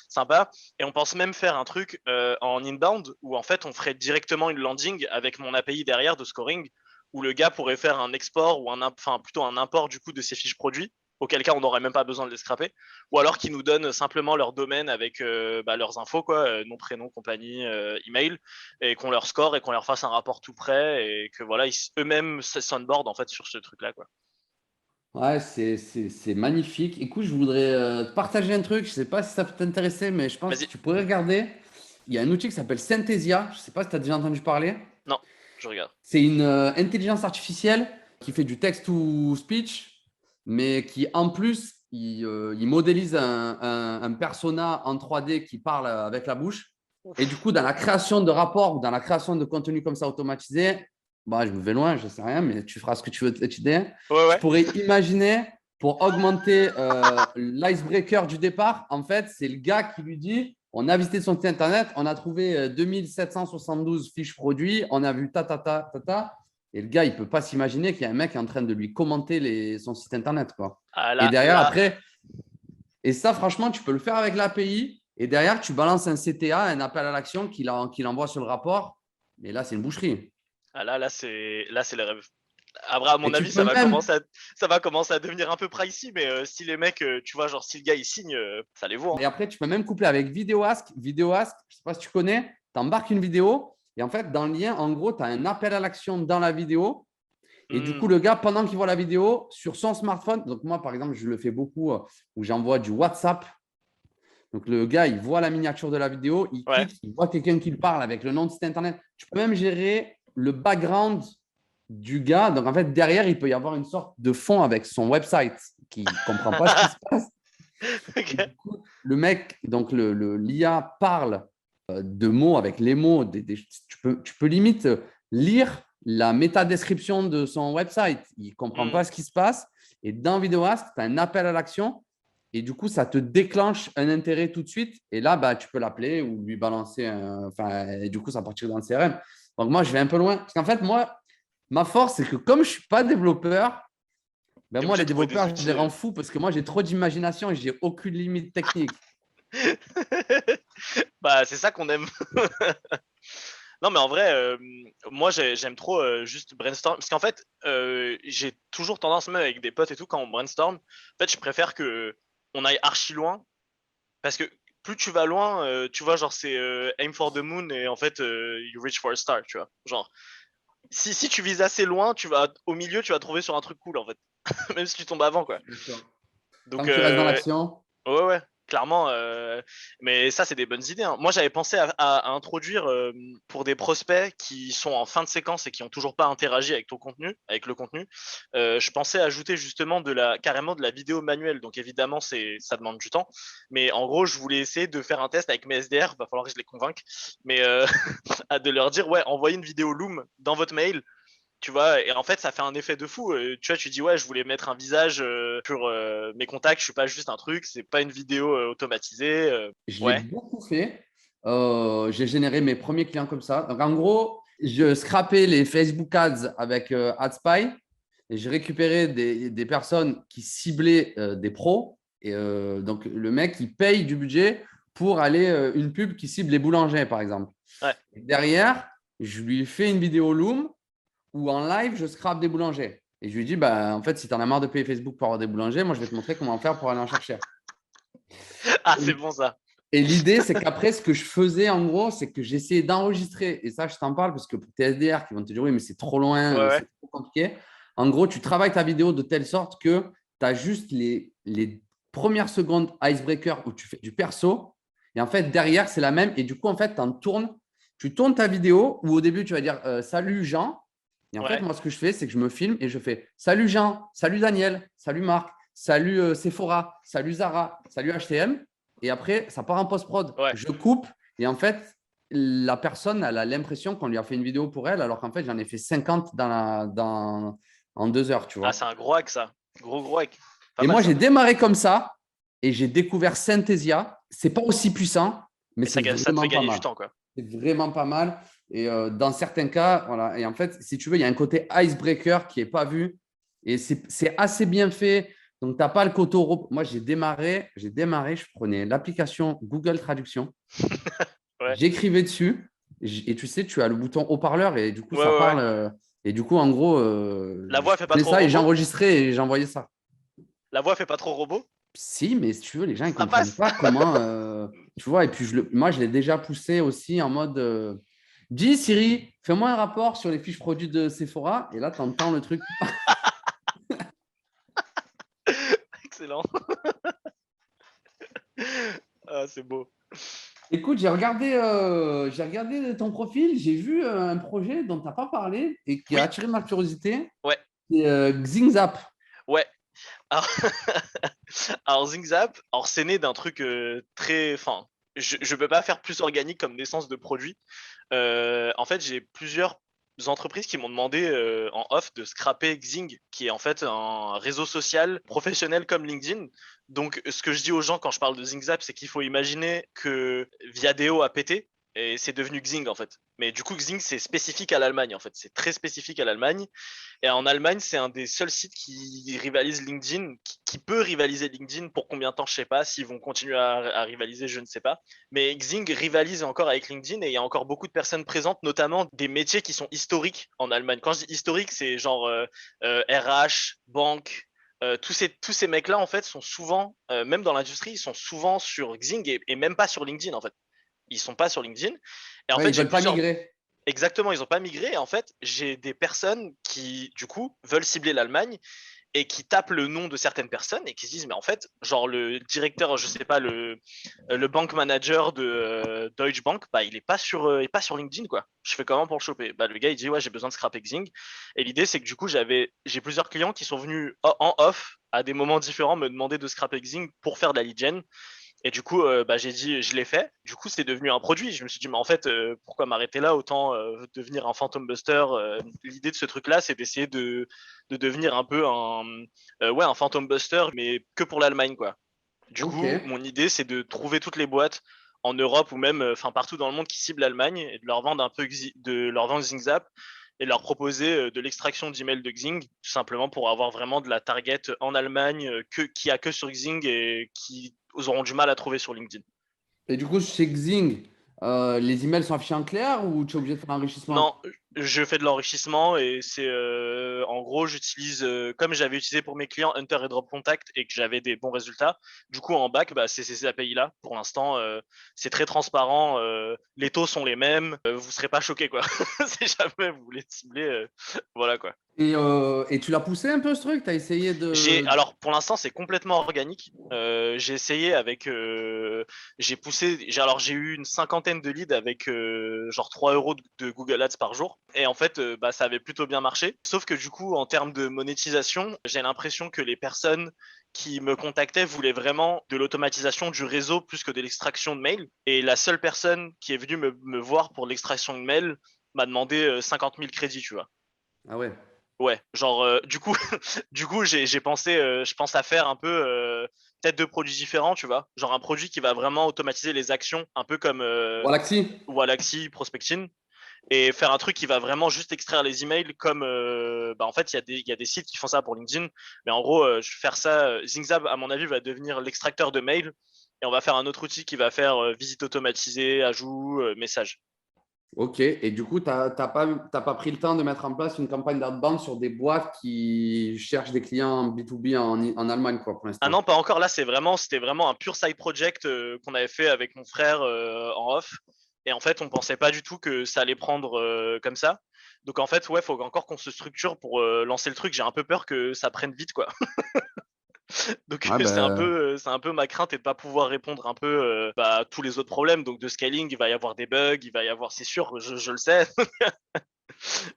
Speaker 1: sympa. Et on pense même faire un truc en inbound où en fait on ferait directement une landing avec mon API derrière de scoring où le gars pourrait faire un export ou enfin plutôt un import du coup de ses fiches produits auquel cas on n'aurait même pas besoin de les scraper, ou alors qu'ils nous donnent simplement leur domaine avec leurs infos, quoi, nom, prénom, compagnie, email, et qu'on leur score et qu'on leur fasse un rapport tout prêt et que voilà, eux-mêmes s'onboard en fait sur ce truc-là, quoi.
Speaker 2: Ouais, c'est magnifique. Écoute, je voudrais te partager un truc. Je sais pas si ça peut t'intéresser, mais je pense que
Speaker 1: Vas-y.
Speaker 2: tu pourrais regarder. Il y a un outil qui s'appelle Synthesia. Je sais pas si tu as déjà entendu parler.
Speaker 1: Non, je regarde.
Speaker 2: C'est une intelligence artificielle qui fait du text-to-speech, mais qui en plus, il modélise un persona en 3D qui parle avec la bouche. Et du coup, dans la création de rapports ou dans la création de contenu comme ça automatisé, bah, je me vais loin, je ne sais rien, mais tu feras ce que tu veux de cette idée.
Speaker 1: Ouais,
Speaker 2: Tu
Speaker 1: ouais.
Speaker 2: pourrais imaginer, pour augmenter l'icebreaker du départ, en fait, c'est le gars qui lui dit, on a visité son site internet, on a trouvé 2772 fiches produits, on a vu ta, ta, ta, ta, ta. Et le gars, il ne peut pas s'imaginer qu'il y a un mec qui est en train de lui commenter son site internet, quoi.
Speaker 1: Ah,
Speaker 2: Et derrière,
Speaker 1: là,
Speaker 2: après, et ça, franchement, tu peux le faire avec l'API. Et derrière, tu balances un CTA, un appel à l'action qu'il envoie sur le rapport. Mais là, c'est une boucherie.
Speaker 1: c'est les rêves. Après, à
Speaker 2: Et
Speaker 1: mon
Speaker 2: tu
Speaker 1: avis,
Speaker 2: peux même,
Speaker 1: ça va commencer à devenir un peu pricey, mais si les mecs, tu vois, genre si le gars il signe, ça les vaut, hein.
Speaker 2: et après, tu peux même coupler avec VideoAsk. VideoAsk, je ne sais pas si tu connais, tu embarques une vidéo. Et en fait, dans le lien, en gros, tu as un appel à l'action dans la vidéo. Et du
Speaker 1: Hmm.
Speaker 2: coup, le gars, pendant qu'il voit la vidéo, sur son smartphone, donc moi, par exemple, je le fais beaucoup où j'envoie du WhatsApp. Donc, le gars, il voit la miniature de la vidéo, il
Speaker 1: Ouais.
Speaker 2: clique, il voit quelqu'un qui le parle avec le nom de site internet. Tu peux même gérer le background du gars. Donc, en fait, derrière, il peut y avoir une sorte de fond avec son website qui ne comprend pas ce qui se passe. Et
Speaker 1: Ok.
Speaker 2: du coup, le mec, donc l'IA parle de mots avec les mots. Tu peux limite lire la métadescription de son website. Il ne comprend pas ce qui se passe. Et dans VideoAsk, tu as un appel à l'action. Et du coup, ça te déclenche un intérêt tout de suite. Et là, bah, tu peux l'appeler ou lui balancer et du coup, ça partir dans le CRM. Donc, moi, je vais un peu loin. Parce qu'en fait, moi, ma force, c'est que comme je ne suis pas développeur, ben
Speaker 1: T'es
Speaker 2: moi,
Speaker 1: obligé
Speaker 2: les
Speaker 1: de trouver des
Speaker 2: développeurs, je
Speaker 1: outils.
Speaker 2: les rends fous parce que moi, j'ai trop d'imagination et j'ai aucune limite technique.
Speaker 1: Bah, c'est ça qu'on aime. Non, mais en vrai, moi, j'aime trop juste brainstorm. Parce qu'en fait, j'ai toujours tendance, même avec des potes et tout, quand on brainstorm, en fait, je préfère que on aille archi loin. Parce que plus tu vas loin, tu vois, genre, c'est aim for the moon et en fait, you reach for a star, tu vois. Genre, si tu vises assez loin, au milieu, tu vas trouver sur un truc cool, en fait. Même si tu tombes avant, quoi.
Speaker 2: Tant
Speaker 1: Donc,
Speaker 2: que tu restes dans l'action.
Speaker 1: ouais, ouais, clairement. Mais ça, c'est des bonnes idées, hein. Moi, j'avais pensé à introduire pour des prospects qui sont en fin de séquence et qui ont toujours pas interagi avec ton contenu, avec le contenu. Je pensais ajouter justement carrément de la vidéo manuelle. Donc évidemment, ça demande du temps. Mais en gros, je voulais essayer de faire un test avec mes SDR. Va falloir que je les convainque. Mais de leur dire, ouais, envoyez une vidéo Loom dans votre mail, tu vois, et en fait ça fait un effet de fou. Tu vois, tu dis ouais, je voulais mettre un visage sur mes contacts, je suis pas juste un truc, c'est pas une vidéo automatisée.
Speaker 2: Je l'ai
Speaker 1: Ouais,
Speaker 2: beaucoup fait. J'ai généré mes premiers clients comme ça. Donc, en gros, je scrapais les Facebook Ads avec AdSpy et je récupérais des personnes qui ciblaient des pros. Et donc, le mec, il paye du budget pour aller une pub qui cible les boulangers, par exemple.
Speaker 1: ouais.
Speaker 2: Et derrière, je lui fais une vidéo Loom où en live, je scrape des boulangers. Et je lui dis, bah, en fait, si tu en as marre de payer Facebook pour avoir des boulangers, moi, je vais te montrer comment faire pour aller en chercher.
Speaker 1: Ah, c'est bon ça.
Speaker 2: Et l'idée, c'est qu'après, ce que je faisais, en gros, c'est que j'essayais d'enregistrer. Et ça, je t'en parle parce que pour tes SDR qui vont te dire, oui, mais c'est trop loin,
Speaker 1: Ouais, ouais.
Speaker 2: c'est trop compliqué. En gros, tu travailles ta vidéo de telle sorte que tu as juste les premières secondes icebreaker où tu fais du perso. Et en fait, derrière, c'est la même. Et du coup, en fait, tu tournes ta vidéo où au début, tu vas dire salut Jean. Et en fait,
Speaker 1: Ouais,
Speaker 2: moi, ce que je fais, c'est que je me filme et je fais salut Jean, salut Daniel, salut Marc, salut Sephora, salut Zara, salut HTM. Et après, ça part en post-prod.
Speaker 1: ouais.
Speaker 2: Je coupe et en fait, la personne, elle a l'impression qu'on lui a fait une vidéo pour elle, alors qu'en fait, j'en ai fait 50 en 2 heures, tu
Speaker 1: Ah,
Speaker 2: vois.
Speaker 1: c'est un gros hack ça. Gros hack. Pas
Speaker 2: Et
Speaker 1: mal
Speaker 2: moi,
Speaker 1: ça.
Speaker 2: j'ai démarré comme ça et j'ai découvert Synthesia. C'est pas aussi puissant, mais
Speaker 1: Mais
Speaker 2: c'est
Speaker 1: ça te fait
Speaker 2: vraiment pas
Speaker 1: gagner du
Speaker 2: mal.
Speaker 1: temps, quoi.
Speaker 2: C'est vraiment pas mal. Et dans certains cas, voilà. Et en fait, si tu veux, il y a un côté icebreaker qui n'est pas vu. Et c'est assez bien fait. Donc, tu n'as pas le côté Europe. Moi, je prenais l'application Google Traduction.
Speaker 1: Ouais,
Speaker 2: J'écrivais dessus et tu sais, tu as le bouton haut-parleur et du coup,
Speaker 1: ouais,
Speaker 2: ça
Speaker 1: ouais, ouais.
Speaker 2: parle. Et du coup, en gros,
Speaker 1: La
Speaker 2: je
Speaker 1: voix fait pas
Speaker 2: prenais
Speaker 1: trop
Speaker 2: ça et
Speaker 1: robot.
Speaker 2: j'enregistrais et j'envoyais ça.
Speaker 1: La voix fait pas trop robot.
Speaker 2: Si, mais si tu veux, les gens, ils ne
Speaker 1: Ça
Speaker 2: comprennent
Speaker 1: passe.
Speaker 2: pas comment. Tu vois, et puis moi, je l'ai déjà poussé aussi en mode dis Siri, fais-moi un rapport sur les fiches produits de Sephora. Et là, tu entends le truc.
Speaker 1: Excellent. Ah, c'est beau.
Speaker 2: Écoute, j'ai regardé ton profil, j'ai vu un projet dont tu n'as pas parlé et qui a
Speaker 1: Oui,
Speaker 2: attiré ma curiosité.
Speaker 1: ouais,
Speaker 2: C'est Xingzap.
Speaker 1: ouais. Alors, alors Zingzap, alors c'est né d'un truc très, enfin, je peux pas faire plus organique comme naissance de produit. En fait, j'ai plusieurs entreprises qui m'ont demandé en off de scraper Xing, qui est en fait un réseau social professionnel comme LinkedIn. Donc, ce que je dis aux gens quand je parle de ZingZap, c'est qu'il faut imaginer que Viadeo a pété et c'est devenu Xing en fait. Mais du coup, Xing, c'est spécifique à l'Allemagne en fait. C'est très spécifique à l'Allemagne. Et en Allemagne, c'est un des seuls sites qui rivalise LinkedIn, qui peut rivaliser LinkedIn. Pour combien de temps, je sais pas. S'ils vont continuer à rivaliser, je ne sais pas. Mais Xing rivalise encore avec LinkedIn et il y a encore beaucoup de personnes présentes, notamment des métiers qui sont historiques en Allemagne. Quand je dis historique, c'est genre RH, banque. Tous ces mecs-là, en fait, sont souvent, même dans l'industrie, ils sont souvent sur Xing et même pas sur LinkedIn, en fait. Ils sont pas sur LinkedIn. Et en
Speaker 2: Ouais,
Speaker 1: fait,
Speaker 2: ils ne
Speaker 1: j'ai
Speaker 2: veulent pas
Speaker 1: plusieurs.
Speaker 2: migrer.
Speaker 1: Exactement, ils n'ont pas migré. Et en fait, j'ai des personnes qui, du coup, veulent cibler l'Allemagne et qui tapent le nom de certaines personnes et qui se disent, mais en fait, genre le directeur, je sais pas, le bank manager de Deutsche Bank, bah, il est pas sur LinkedIn, quoi. Je fais comment pour le choper? Bah, le gars, il dit, ouais, j'ai besoin de scrap Xing. Et l'idée, c'est que du coup, j'ai plusieurs clients qui sont venus en off à des moments différents me demander de scrap Xing pour faire de la lead gen. Et du coup, bah, j'ai dit, je l'ai fait. Du coup, c'est devenu un produit. Je me suis dit, mais en fait, pourquoi m'arrêter là? Autant devenir un Phantom Buster. L'idée de ce truc-là, c'est d'essayer de devenir un peu ouais, un Phantom Buster, mais que pour l'Allemagne, quoi. Du
Speaker 2: Ok.
Speaker 1: coup, mon idée, c'est de trouver toutes les boîtes en Europe ou même enfin partout dans le monde qui ciblent l'Allemagne et de leur vendre un peu de leur vendre ZingZap et de leur proposer de l'extraction d'emails de Xing, tout simplement pour avoir vraiment de la target en Allemagne qui a que sur Xing et qui auront du mal à trouver sur LinkedIn.
Speaker 2: Et du coup, chez Xing, les emails sont affichés en clair ou tu es obligé de faire l'enrichissement?
Speaker 1: Non, je fais de l'enrichissement et c'est en gros j'utilise comme j'avais utilisé pour mes clients Hunter et Drop Contact et que j'avais des bons résultats. Du coup en back, bah, c'est ces API là. Pour l'instant, c'est très transparent. Les taux sont les mêmes. Vous serez pas choqués quoi. Si jamais vous voulez cibler, voilà quoi.
Speaker 2: Et tu l'as poussé un peu ce truc? Tu as essayé de.
Speaker 1: Alors pour l'instant c'est complètement organique. J'ai essayé avec, j'ai poussé, j'ai eu une cinquantaine de leads avec genre 3 euros de Google Ads par jour. Et en fait, bah, ça avait plutôt bien marché. Sauf que du coup, en termes de monétisation, j'ai l'impression que les personnes qui me contactaient voulaient vraiment de l'automatisation du réseau plus que de l'extraction de mails. Et la seule personne qui est venue me voir pour l'extraction de mails m'a demandé 50 000 crédits, tu vois.
Speaker 2: Ah ouais.
Speaker 1: Ouais, genre du coup, du coup j'ai pensé, je pense à faire un peu peut-être deux produits différents, tu vois, genre un produit qui va vraiment automatiser les actions, un peu comme
Speaker 2: Galaxy?
Speaker 1: Wallaxy, Prospecting, et faire un truc qui va vraiment juste extraire les emails comme, bah en fait il y a des sites qui font ça pour LinkedIn, mais en gros je vais faire ça, ZingZap à mon avis va devenir l'extracteur de mails, et on va faire un autre outil qui va faire visite automatisée, ajout, message.
Speaker 2: Ok. Et du coup, tu n'as pas pris le temps de mettre en place une campagne d'outbound sur des boîtes qui cherchent des clients B2B en Allemagne, quoi, pour
Speaker 1: Ah
Speaker 2: l'instant.
Speaker 1: non, pas encore. Là, c'était vraiment un pur side project qu'on avait fait avec mon frère en off. Et en fait, on pensait pas du tout que ça allait prendre comme ça. Donc en fait, ouais, faut encore qu'on se structure pour lancer le truc. J'ai un peu peur que ça prenne vite, quoi. Donc
Speaker 2: Ouais, ben,
Speaker 1: c'est un peu ma crainte et de pas pouvoir répondre un peu bah, à tous les autres problèmes. Donc de scaling, il va y avoir des bugs, il va y avoir, c'est sûr, je le sais.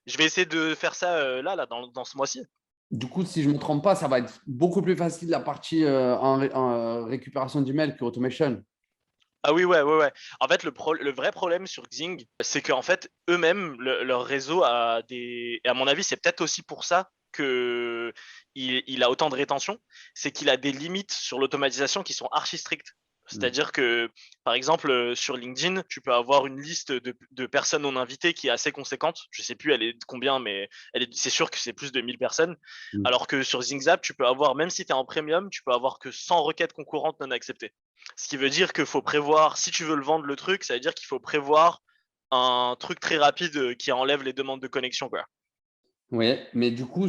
Speaker 1: Je vais essayer de faire ça là, dans ce mois-ci.
Speaker 2: du coup, si je ne me trompe pas, ça va être beaucoup plus facile la partie en récupération d'email que automation.
Speaker 1: Ah oui, ouais, ouais, ouais. En fait, le vrai problème sur Xing, c'est qu'en fait, eux-mêmes, leur réseau a des. Et à mon avis, c'est peut-être aussi pour ça que il a autant de rétention, c'est qu'il a des limites sur l'automatisation qui sont archi strictes.
Speaker 2: Hmm.
Speaker 1: C'est-à-dire que, par exemple, sur LinkedIn, tu peux avoir une liste de personnes non invitées qui est assez conséquente. Je sais plus elle est de combien, mais c'est sûr que c'est plus de 1000 personnes.
Speaker 2: Hmm.
Speaker 1: Alors que sur ZingZap, tu peux avoir, même si tu es en premium, tu peux avoir que 100 requêtes concurrentes non acceptées. Ce qui veut dire qu'il faut prévoir, si tu veux le vendre le truc, ça veut dire qu'il faut prévoir un truc très rapide qui enlève les demandes de connexion, quoi.
Speaker 2: Oui, mais du coup,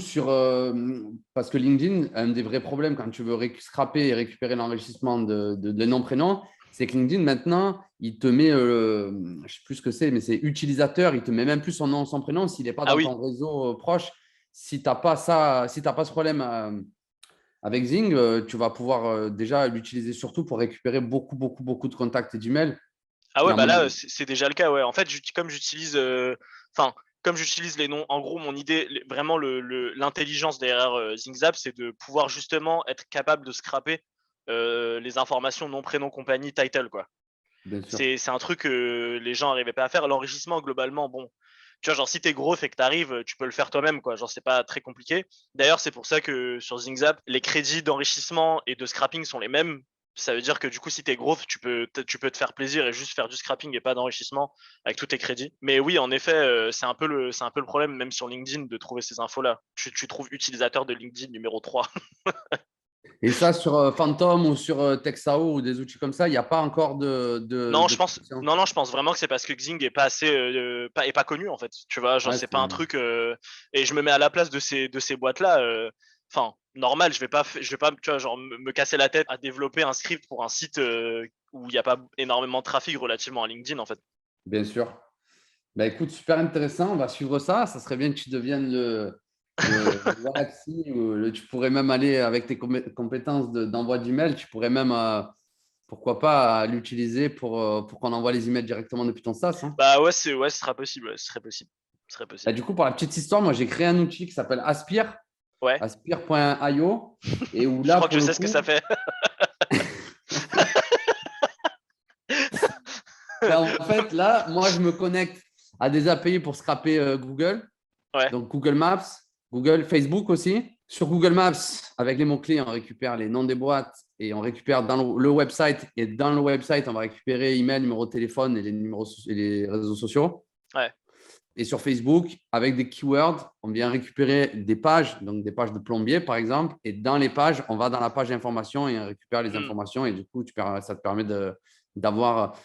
Speaker 2: parce que LinkedIn, un des vrais problèmes quand tu veux scraper et récupérer l'enrichissement de noms-prénoms, c'est que LinkedIn, maintenant, il te met, je ne sais plus ce que c'est, mais c'est utilisateur, il te met même plus son nom, son prénom s'il n'est pas
Speaker 1: Ah
Speaker 2: dans
Speaker 1: oui,
Speaker 2: ton réseau proche. Si tu n'as pas ça, si t'as pas ce problème avec Zing, tu vas pouvoir déjà l'utiliser surtout pour récupérer beaucoup, beaucoup, beaucoup de contacts et d'emails.
Speaker 1: ah
Speaker 2: Et
Speaker 1: ouais,
Speaker 2: à
Speaker 1: bah
Speaker 2: mon
Speaker 1: là,
Speaker 2: avis,
Speaker 1: c'est déjà le cas, ouais. En fait, comme j'utilise, enfin, comme j'utilise les noms, en gros, mon idée, vraiment l'intelligence derrière ZingZap, c'est de pouvoir justement être capable de scraper les informations nom, prénom, compagnie, title, quoi.
Speaker 2: bien sûr.
Speaker 1: C'est un truc que les gens n'arrivaient pas à faire. L'enrichissement, globalement, bon, tu vois, genre, si t'es gros et que t'arrives, tu peux le faire toi-même, quoi. Genre, c'est pas très compliqué. D'ailleurs, c'est pour ça que sur ZingZap, les crédits d'enrichissement et de scrapping sont les mêmes. Ça veut dire que du coup, si t'es gros, tu peux te faire plaisir et juste faire du scrapping et pas d'enrichissement avec tous tes crédits. Mais oui, en effet, c'est un peu le problème, même sur LinkedIn, de trouver ces infos-là. Tu trouves utilisateur de LinkedIn numéro 3.
Speaker 2: Et ça, sur Phantom ou sur Texao ou des outils comme ça, il n'y a pas encore
Speaker 1: Non,
Speaker 2: de traction.
Speaker 1: non, je pense vraiment que c'est parce que Xing est pas assez, est pas connu en fait. Tu vois, genre
Speaker 2: Ouais,
Speaker 1: c'est pas un truc. Et je me mets à la place de ces boîtes-là. Enfin, normal, je vais pas, tu vois, genre me casser la tête à développer un script pour un site où il n'y a pas énormément de trafic relativement à LinkedIn en fait.
Speaker 2: bien sûr. Bah, écoute, super intéressant. On va suivre ça. Ça serait bien que tu deviennes le Galaxy. Tu pourrais même aller avec tes compétences d'envoi d'email. Tu pourrais même, pourquoi pas, l'utiliser pour qu'on envoie les emails directement depuis ton SaaS, hein.
Speaker 1: Bah ouais, ce sera possible, ce serait possible, ce serait
Speaker 2: Bah,
Speaker 1: possible.
Speaker 2: du coup, pour la petite histoire, moi, j'ai créé un outil qui s'appelle Aspire,
Speaker 1: Ouais,
Speaker 2: aspire.io, et où
Speaker 1: je
Speaker 2: là,
Speaker 1: crois que
Speaker 2: pour
Speaker 1: je
Speaker 2: le
Speaker 1: sais ce que ça
Speaker 2: coup,
Speaker 1: fait.
Speaker 2: Ben, en fait, là, moi, je me connecte à des API pour scraper Google.
Speaker 1: Ouais.
Speaker 2: Donc, Google Maps, Google, Facebook aussi. Sur Google Maps, avec les mots-clés, on récupère les noms des boîtes et on récupère dans le website. Et dans le website, on va récupérer email, numéro de téléphone et les réseaux sociaux.
Speaker 1: Ouais.
Speaker 2: Et sur Facebook, avec des keywords, on vient récupérer des pages, donc des pages de plombier, par exemple. Et dans les pages, on va dans la page d'information et on récupère les
Speaker 1: Hmm.
Speaker 2: informations. Et du coup, ça te permet d'avoir,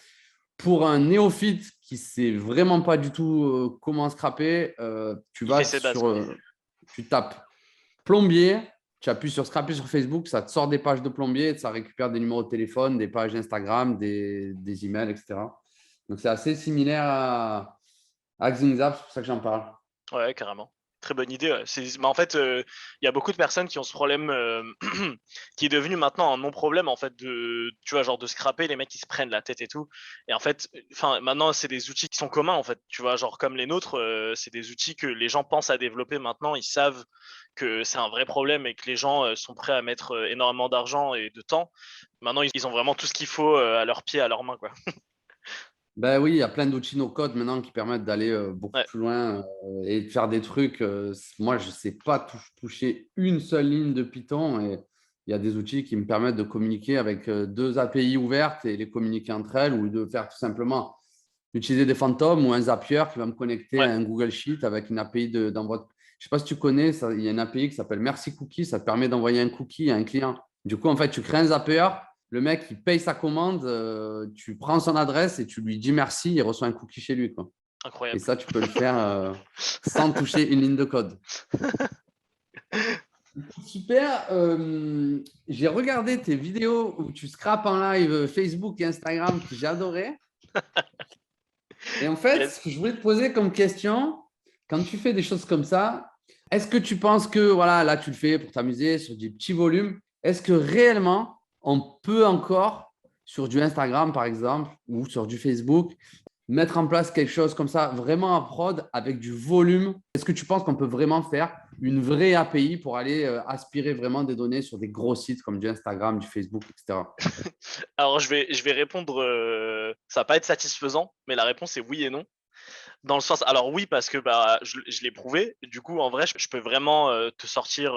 Speaker 2: pour un néophyte qui ne sait vraiment pas du tout comment scraper,
Speaker 1: Il fait ses bases, quoi.
Speaker 2: tu tapes plombier, tu appuies sur scraper sur Facebook, ça te sort des pages de plombier, ça récupère des numéros de téléphone, des pages Instagram, des emails, etc. Donc, c'est assez similaire à XingZap, c'est pour ça que j'en parle.
Speaker 1: Ouais, carrément. Très bonne idée. Ouais. Mais en fait, il y a beaucoup de personnes qui ont ce problème qui est devenu maintenant un non-problème en fait tu vois, genre de scraper les mecs qui se prennent la tête et tout. Et en fait, enfin, maintenant c'est des outils qui sont communs en fait. Tu vois, genre comme les nôtres, c'est des outils que les gens pensent à développer maintenant. Ils savent que c'est un vrai problème et que les gens sont prêts à mettre énormément d'argent et de temps. Maintenant, ils ont vraiment tout ce qu'il faut à leurs pieds, à leurs mains, quoi.
Speaker 2: Ben oui, il y a plein d'outils no-code maintenant qui permettent d'aller beaucoup
Speaker 1: Ouais.
Speaker 2: plus loin et de faire des trucs. Moi, je ne sais pas toucher une seule ligne de Python et il y a des outils qui me permettent de communiquer avec deux API ouvertes et les communiquer entre elles ou de faire tout simplement utiliser des fantômes ou un Zapier qui va me connecter
Speaker 1: Ouais.
Speaker 2: à un Google Sheet avec une API d'envoi. Je ne sais pas si tu connais, il y a une API qui s'appelle Merci Cookie, ça te permet d'envoyer un cookie à un client. Du coup, en fait, tu crées un Zapier, le mec, il paye sa commande, tu prends son adresse et tu lui dis merci, il reçoit un cookie chez lui, quoi. Et
Speaker 1: Incroyable.
Speaker 2: ça, tu peux le faire sans toucher une ligne de code. Super. J'ai regardé tes vidéos où tu scrapes en live Facebook et Instagram que j'ai adoré. Et en fait, ce
Speaker 1: Yes.
Speaker 2: que je voulais te poser comme question, quand tu fais des choses comme ça, est-ce que tu penses que, voilà, là, tu le fais pour t'amuser sur du petit volume, est-ce que réellement, on peut encore, sur du Instagram, par exemple, ou sur du Facebook, mettre en place quelque chose comme ça, vraiment en prod, avec du volume? Est-ce que tu penses qu'on peut vraiment faire une vraie API pour aller aspirer vraiment des données sur des gros sites comme du Instagram, du Facebook, etc.
Speaker 1: Alors, je vais répondre, ça va pas être satisfaisant, mais la réponse est oui et non. Dans le sens, alors oui, parce que bah, je l'ai prouvé. Du coup, en vrai, je peux vraiment te sortir.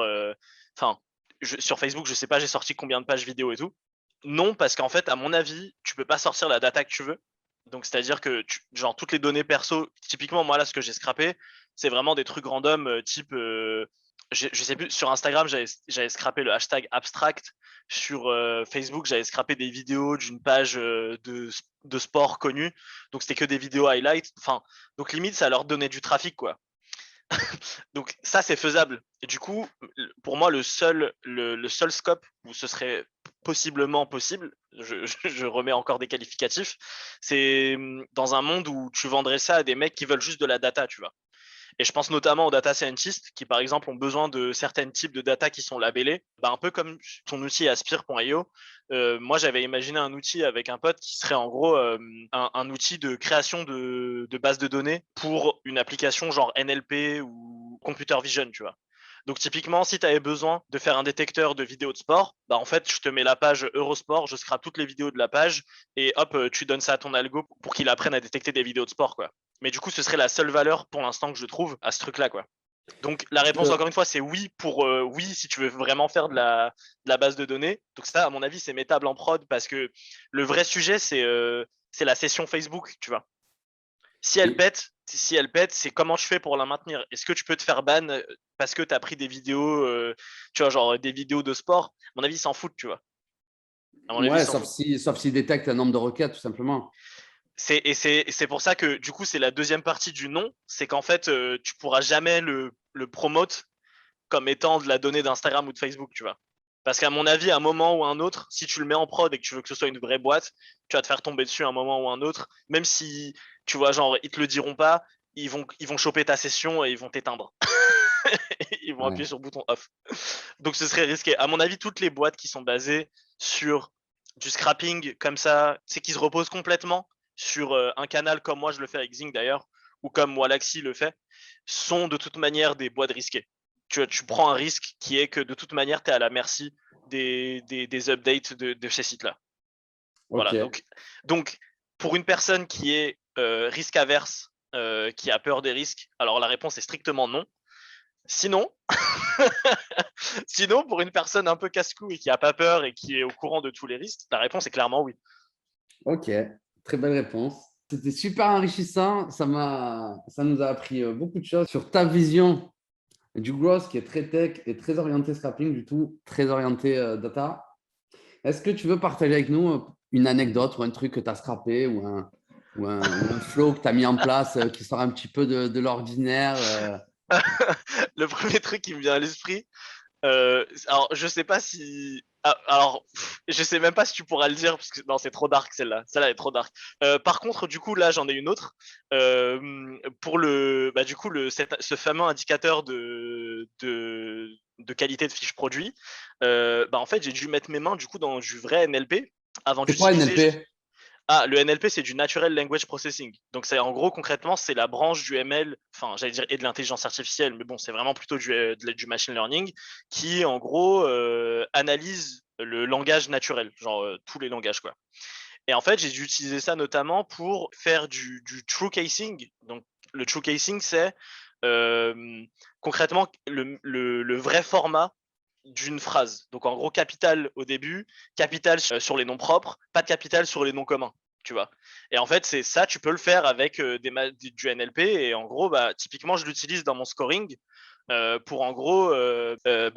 Speaker 1: Enfin, sur Facebook, je sais pas, j'ai sorti combien de pages vidéo et tout. Non, parce qu'en fait, à mon avis, tu peux pas sortir la data que tu veux. Donc, c'est-à-dire que, genre, toutes les données perso, typiquement, moi, là, ce que j'ai scrappé, c'est vraiment des trucs random, type, je sais plus, sur Instagram, j'avais scrappé le hashtag abstract. Sur Facebook, j'avais scrappé des vidéos d'une page de sport connue. Donc, c'était que des vidéos highlights. Enfin, donc, limite, ça leur donnait du trafic, quoi. Donc, ça, c'est faisable. Et du coup, pour moi, le seul scope où ce serait possiblement possible, je remets encore des qualificatifs, c'est dans un monde où tu vendrais ça à des mecs qui veulent juste de la data, tu vois. Et je pense notamment aux data scientists qui, par exemple, ont besoin de certains types de data qui sont labellés. Bah, un peu comme ton outil Aspire.io. Moi, j'avais imaginé un outil avec un pote qui serait en gros un outil de création de bases de données pour une application genre NLP ou Computer Vision, tu vois. Donc typiquement, si tu avais besoin de faire un détecteur de vidéos de sport, bah en fait, je te mets la page Eurosport, je scrape toutes les vidéos de la page et hop, tu donnes ça à ton algo pour qu'il apprenne à détecter des vidéos de sport, quoi. Mais du coup, ce serait la seule valeur pour l'instant que je trouve à ce truc-là, quoi. Donc la réponse, encore une fois, c'est oui pour oui si tu veux vraiment faire de la base de données. Donc ça, à mon avis, c'est mettable en prod parce que le vrai sujet, c'est la session Facebook, tu vois.
Speaker 2: Oui.
Speaker 1: Si elle pète, c'est comment je fais pour la maintenir. Est-ce que tu peux te faire ban parce que tu as pris des vidéos, tu vois, genre des vidéos de sport? À mon avis, ils s'en foutent, tu vois. À mon avis, ils
Speaker 2: Ouais,
Speaker 1: s'en foutent.
Speaker 2: sauf s'il détecte un nombre de requêtes, tout simplement.
Speaker 1: C'est pour ça que du coup, c'est la deuxième partie du non. C'est qu'en fait, tu pourras jamais le promote comme étant de la donnée d'Instagram ou de Facebook, tu vois. Parce qu'à mon avis, à un moment ou à un autre, si tu le mets en prod et que tu veux que ce soit une vraie boîte, tu vas te faire tomber dessus à un moment ou à un autre. Même si, tu vois, genre, ils te le diront pas, ils vont choper ta session et ils vont t'éteindre. Ils vont appuyer
Speaker 2: Ouais.
Speaker 1: sur le bouton off. Donc ce serait risqué. À mon avis, toutes les boîtes qui sont basées sur du scrapping comme ça, c'est qui se reposent complètement sur un canal comme moi je le fais avec Zing d'ailleurs, ou comme Walaxy le fait, sont de toute manière des boîtes risquées. Tu prends un risque qui est que de toute manière, tu es à la merci des updates de ces sites-là.
Speaker 2: Ok.
Speaker 1: Voilà, donc pour une personne qui est risque averse, qui a peur des risques, alors la réponse est strictement non. Sinon, sinon pour une personne un peu casse-cou et qui a pas peur et qui est au courant de tous les risques, la réponse est clairement oui.
Speaker 2: Ok, très belle réponse. C'était super enrichissant. Ça nous a appris beaucoup de choses sur ta vision du growth qui est très tech et très orienté scrapping, du tout très orienté data. Est-ce que tu veux partager avec nous une anecdote ou un truc que tu as scrappé ou un flow que tu as mis en place qui sort un petit peu de l'ordinaire
Speaker 1: Le premier truc qui me vient à l'esprit, alors je sais pas si. Alors, je sais même pas si tu pourras le dire parce que non, c'est trop dark celle-là. Celle-là est trop dark. Par contre, du coup, là, j'en ai une autre. Pour du coup, ce fameux indicateur de qualité de fiche produit. En fait, j'ai dû mettre mes mains du coup dans du vrai NLP avant
Speaker 2: C'est quoi
Speaker 1: d'utiliser.
Speaker 2: NLP?
Speaker 1: Ah, le NLP, c'est du Natural Language Processing. Donc, c'est en gros, concrètement, c'est la branche du ML, enfin, j'allais dire, et de l'intelligence artificielle, mais bon, c'est vraiment plutôt du machine learning, qui, en gros, analyse le langage naturel, genre tous les langages, quoi. Et en fait, j'ai dû utiliser ça notamment pour faire du true casing. Donc, le true casing, c'est concrètement le vrai format d'une phrase. Donc en gros, capital au début, capital sur les noms propres, pas de capital sur les noms communs. Tu vois. Et en fait, c'est ça, tu peux le faire avec du NLP. Et en gros, typiquement, je l'utilise dans mon scoring pour en gros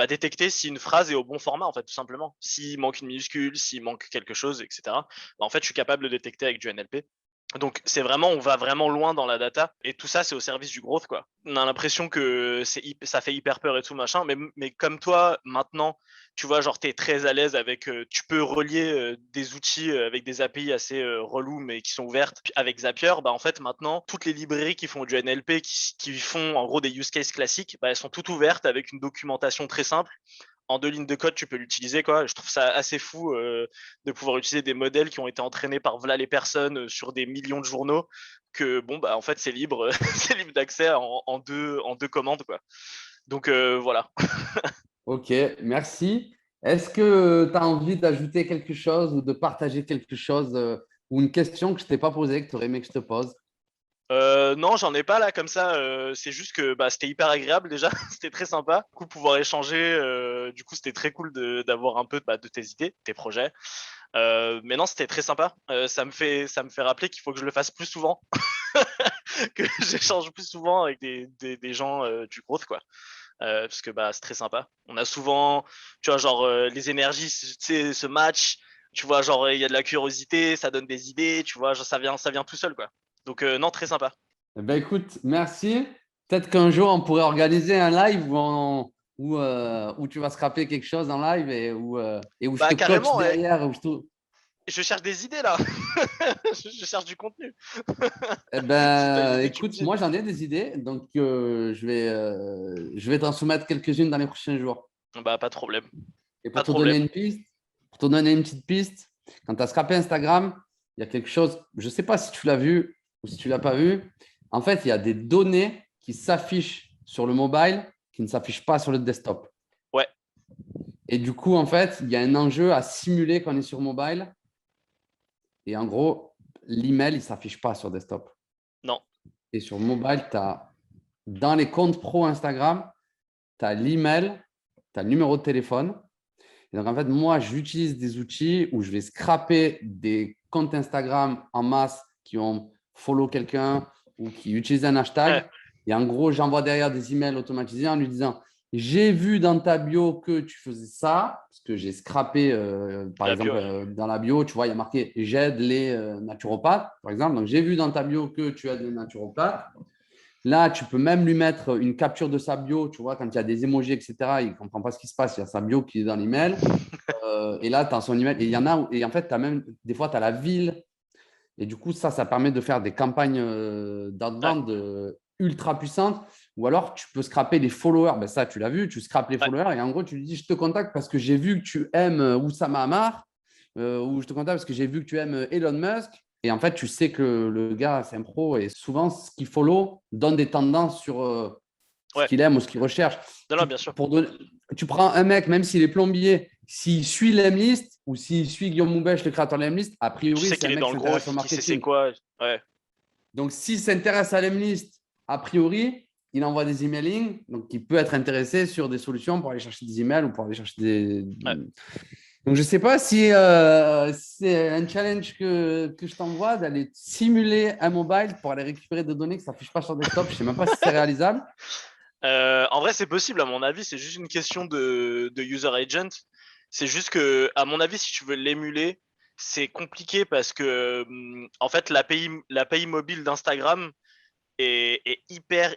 Speaker 1: détecter si une phrase est au bon format, en fait, tout simplement. S'il manque une minuscule, s'il manque quelque chose, etc. En fait, je suis capable de détecter avec du NLP. Donc c'est vraiment, on va vraiment loin dans la data et tout ça c'est au service du growth quoi. On a l'impression que ça fait hyper peur et tout machin, mais comme toi maintenant, tu vois genre t'es très à l'aise avec, tu peux relier des outils avec des API assez relous mais qui sont ouvertes avec Zapier, en fait maintenant toutes les librairies qui font du NLP, qui font en gros des use cases classiques, elles sont toutes ouvertes avec une documentation très simple en 2 lignes de code, tu peux l'utiliser, quoi. Je trouve ça assez fou de pouvoir utiliser des modèles qui ont été entraînés par voilà les personnes sur des millions de journaux. Que bon, en fait, c'est libre, c'est libre d'accès en deux commandes, quoi. Donc voilà.
Speaker 2: Ok, merci. Est-ce que tu as envie d'ajouter quelque chose ou de partager quelque chose ou une question que je ne t'ai pas posée, que tu aurais aimé que je te pose?
Speaker 1: Non, j'en ai pas là comme ça. C'est juste que c'était hyper agréable déjà, c'était très sympa. Du coup, pouvoir échanger, du coup, c'était très cool d'avoir un peu de tes idées, tes projets. Mais non, c'était très sympa. Ça me fait rappeler qu'il faut que je le fasse plus souvent, que j'échange plus souvent avec des gens du growth, quoi. Parce que c'est très sympa. On a souvent, tu vois, genre les énergies, tu sais, ce match, tu vois, genre il y a de la curiosité, ça donne des idées, tu vois, genre, ça vient tout seul, quoi. Donc non, très sympa.
Speaker 2: Eh ben, écoute, merci. Peut-être qu'un jour, on pourrait organiser un live où tu vas scraper quelque chose en live et où je te coach
Speaker 1: Carrément, ouais.
Speaker 2: derrière.
Speaker 1: Je cherche des idées là. Je cherche du contenu.
Speaker 2: Eh
Speaker 1: Si t'as une
Speaker 2: ben,
Speaker 1: idée, tu me
Speaker 2: écoute,
Speaker 1: dis.
Speaker 2: moi, j'en ai des idées. Donc, je vais t'en soumettre quelques-unes dans les prochains jours.
Speaker 1: Pas de problème.
Speaker 2: Et
Speaker 1: Pas
Speaker 2: pour
Speaker 1: de
Speaker 2: te donner
Speaker 1: problème.
Speaker 2: une piste, pour te donner une petite piste, quand tu as scrappé Instagram, il y a quelque chose, je ne sais pas si tu l'as vu ou si tu ne l'as pas vu. En fait, il y a des données qui s'affichent sur le mobile qui ne s'affichent pas sur le desktop.
Speaker 1: Ouais,
Speaker 2: Et du coup, en fait, il y a un enjeu à simuler quand on est sur mobile. Et en gros, l'email, il ne s'affiche pas sur desktop.
Speaker 1: non.
Speaker 2: Et sur mobile, tu as dans les comptes pro Instagram, tu as l'email, tu as le numéro de téléphone. Et donc, en fait, moi, j'utilise des outils où je vais scraper des comptes Instagram en masse qui ont follow quelqu'un ou qui utilisent un hashtag. Et en gros, j'envoie derrière des emails automatisés en lui disant j'ai vu dans ta bio que tu faisais ça, parce que j'ai scrappé, par
Speaker 1: La bio,
Speaker 2: exemple,
Speaker 1: ouais.
Speaker 2: dans la bio, tu vois, il y a marqué j'aide les naturopathes, par exemple. Donc, j'ai vu dans ta bio que tu aides les naturopathes. Là, tu peux même lui mettre une capture de sa bio, tu vois, quand il y a des emojis, etc. Il ne comprend pas ce qui se passe, il y a sa bio qui est dans l'email. Et là, tu as son email. Et il y en a, et en fait, tu as même, des fois, tu as la ville. Et du coup, ça permet de faire des campagnes
Speaker 1: Ouais,
Speaker 2: d'outbound ultra puissantes. Ou alors, tu peux scraper les followers. Ben, ça, tu l'as vu, tu scrapes les
Speaker 1: ouais.
Speaker 2: followers. Et en gros, tu lui dis, je te contacte parce que j'ai vu que tu aimes Oussama Hamar. Ou je te contacte parce que j'ai vu que tu aimes Elon Musk. Et en fait, tu sais que le gars, c'est un pro. Et souvent, ce qu'il follow donne des tendances ce qu'il aime ou ce qu'il recherche.
Speaker 1: Non, bien sûr.
Speaker 2: Tu prends un mec, même s'il est plombier, s'il suit l'Emlist ou s'il suit Guillaume Moubèche, le créateur de l'Emlist, a priori,
Speaker 1: c'est un mec qui s'intéresse au marketing. Qui sait c'est quoi. Ouais.
Speaker 2: Donc, s'il s'intéresse à l'Emlist, a priori, il envoie des emailings, donc il peut être intéressé sur des solutions pour aller chercher des emails ou pour aller chercher des…
Speaker 1: Ouais.
Speaker 2: Donc, je ne sais pas si c'est un challenge que je t'envoie d'aller simuler un mobile pour aller récupérer des données que ça ne s'affiche pas sur desktop. Je ne sais même pas si c'est réalisable.
Speaker 1: En vrai, c'est possible, à mon avis. C'est juste une question de user agent. C'est juste que, à mon avis, si tu veux l'émuler, c'est compliqué parce que, en fait, l'API mobile d'Instagram est hyper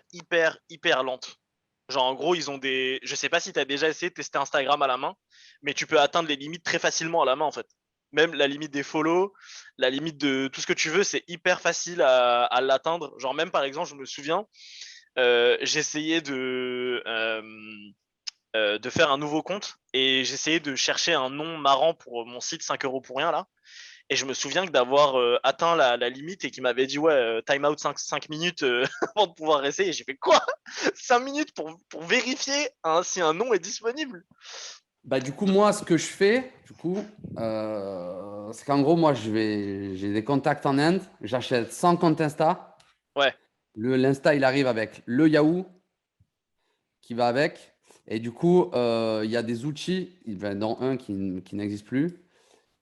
Speaker 1: lente. Genre, en gros, ils ont des… Je sais pas si tu as déjà essayé de tester Instagram à la main, mais tu peux atteindre les limites très facilement à la main, en fait. Même la limite des follow, la limite de tout ce que tu veux, c'est hyper facile à l'atteindre. Genre, même par exemple, je me souviens, j'essayais de faire un nouveau compte et j'essayais de chercher un nom marrant pour mon site 5 € pour rien, là. Et je me souviens que d'avoir atteint la limite et qu'il m'avait dit ouais, time out 5 minutes avant de pouvoir essayer. Et j'ai fait quoi 5 minutes pour vérifier si un nom est disponible.
Speaker 2: Bah, du coup, moi, ce que je fais, c'est qu'en gros, moi, j'ai des contacts en Inde, j'achète 100 comptes Insta.
Speaker 1: Ouais.
Speaker 2: L'Insta, il arrive avec le Yahoo qui va avec. Et du coup, il y a des outils, dont un qui n'existe plus.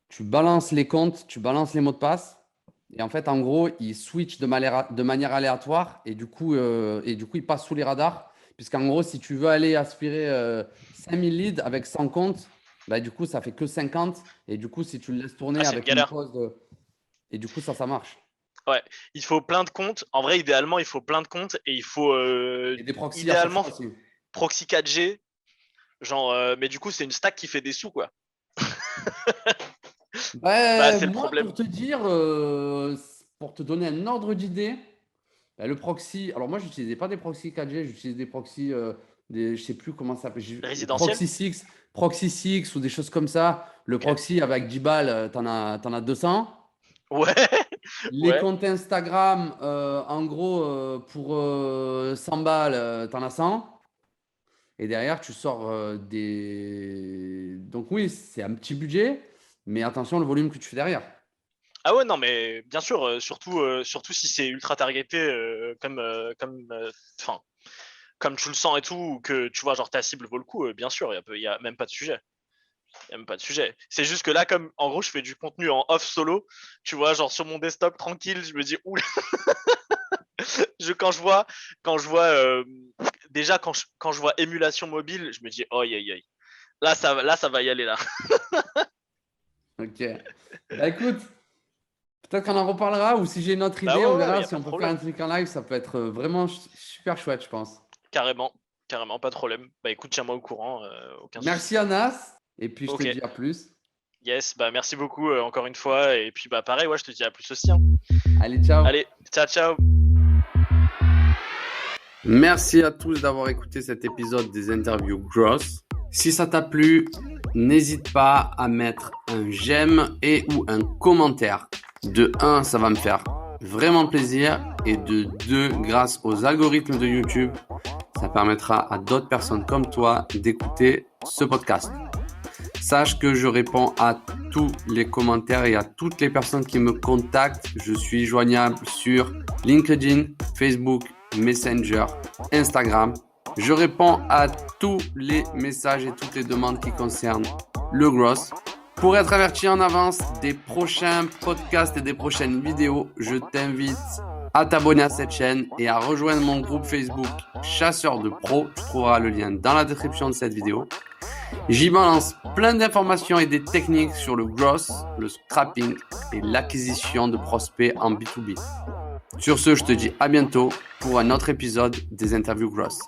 Speaker 2: Tu balances les comptes, tu balances les mots de passe. Et en fait, en gros, ils switchent de manière aléatoire. Et du coup, ils passent sous les radars. Puisqu'en gros, si tu veux aller aspirer 5000 leads avec 100 comptes, bah, du coup, ça fait que 50. Et du coup, si tu le laisses tourner avec une pause Et du coup, ça marche.
Speaker 1: Ouais, il faut plein de comptes. En vrai, idéalement, il faut plein de comptes et il faut
Speaker 2: et des proxys
Speaker 1: idéalement proxy 4G. Genre, mais du coup, c'est une stack qui fait des sous, quoi.
Speaker 2: C'est le problème. Pour te dire, pour te donner un ordre d'idée, le proxy. Alors, moi, je n'utilisais pas des proxys 4G, j'utilisais des proxys, je ne sais plus comment ça s'appelle. Proxy 6 ou des choses comme ça. Le proxy avec 10 balles, t'en as 200.
Speaker 1: Ouais.
Speaker 2: Les comptes Instagram, en gros, pour 100 balles, t'en as 100. Et derrière, tu sors des… Donc oui, c'est un petit budget, mais attention le volume que tu fais derrière.
Speaker 1: Ah ouais, non, mais bien sûr, surtout si c'est ultra targeté, comme tu le sens et tout, ou que tu vois, genre ta cible vaut le coup, bien sûr, il n'y a même pas de sujet. Il n'y a même pas de sujet. C'est juste que là, comme en gros, je fais du contenu en off solo, tu vois, genre sur mon desktop tranquille, je me dis, oula. quand je vois déjà quand je vois émulation mobile, je me dis, oh, aïe. Là, ça va y aller là.
Speaker 2: Ok. Bah écoute, peut-être qu'on en reparlera ou si j'ai une autre idée, on verra si on peut faire un truc en live. Ça peut être vraiment super chouette, je pense.
Speaker 1: Carrément, pas de problème. Bah écoute, tiens-moi au courant.
Speaker 2: Merci Anas. Et puis je te dis à plus.
Speaker 1: Yes, bah merci beaucoup encore une fois. Et puis bah pareil, ouais, je te dis à plus aussi. Hein.
Speaker 2: Allez, ciao.
Speaker 1: Allez, ciao.
Speaker 2: Merci à tous d'avoir écouté cet épisode des interviews Gross. Si ça t'a plu, n'hésite pas à mettre un j'aime et ou un commentaire. De 1, ça va me faire vraiment plaisir. Et de 2, grâce aux algorithmes de YouTube, ça permettra à d'autres personnes comme toi d'écouter ce podcast. Sache que je réponds à tous les commentaires et à toutes les personnes qui me contactent. Je suis joignable sur LinkedIn, Facebook, Messenger, Instagram. Je réponds à tous les messages et toutes les demandes qui concernent le Gross. Pour être averti en avance des prochains podcasts et des prochaines vidéos, je t'invite à t'abonner à cette chaîne et à rejoindre mon groupe Facebook Chasseurs de Pro. Tu trouveras le lien dans la description de cette vidéo. J'y balance plein d'informations et des techniques sur le Gross, le scrapping et l'acquisition de prospects en B2B. Sur ce, je te dis à bientôt pour un autre épisode des interviews Gross.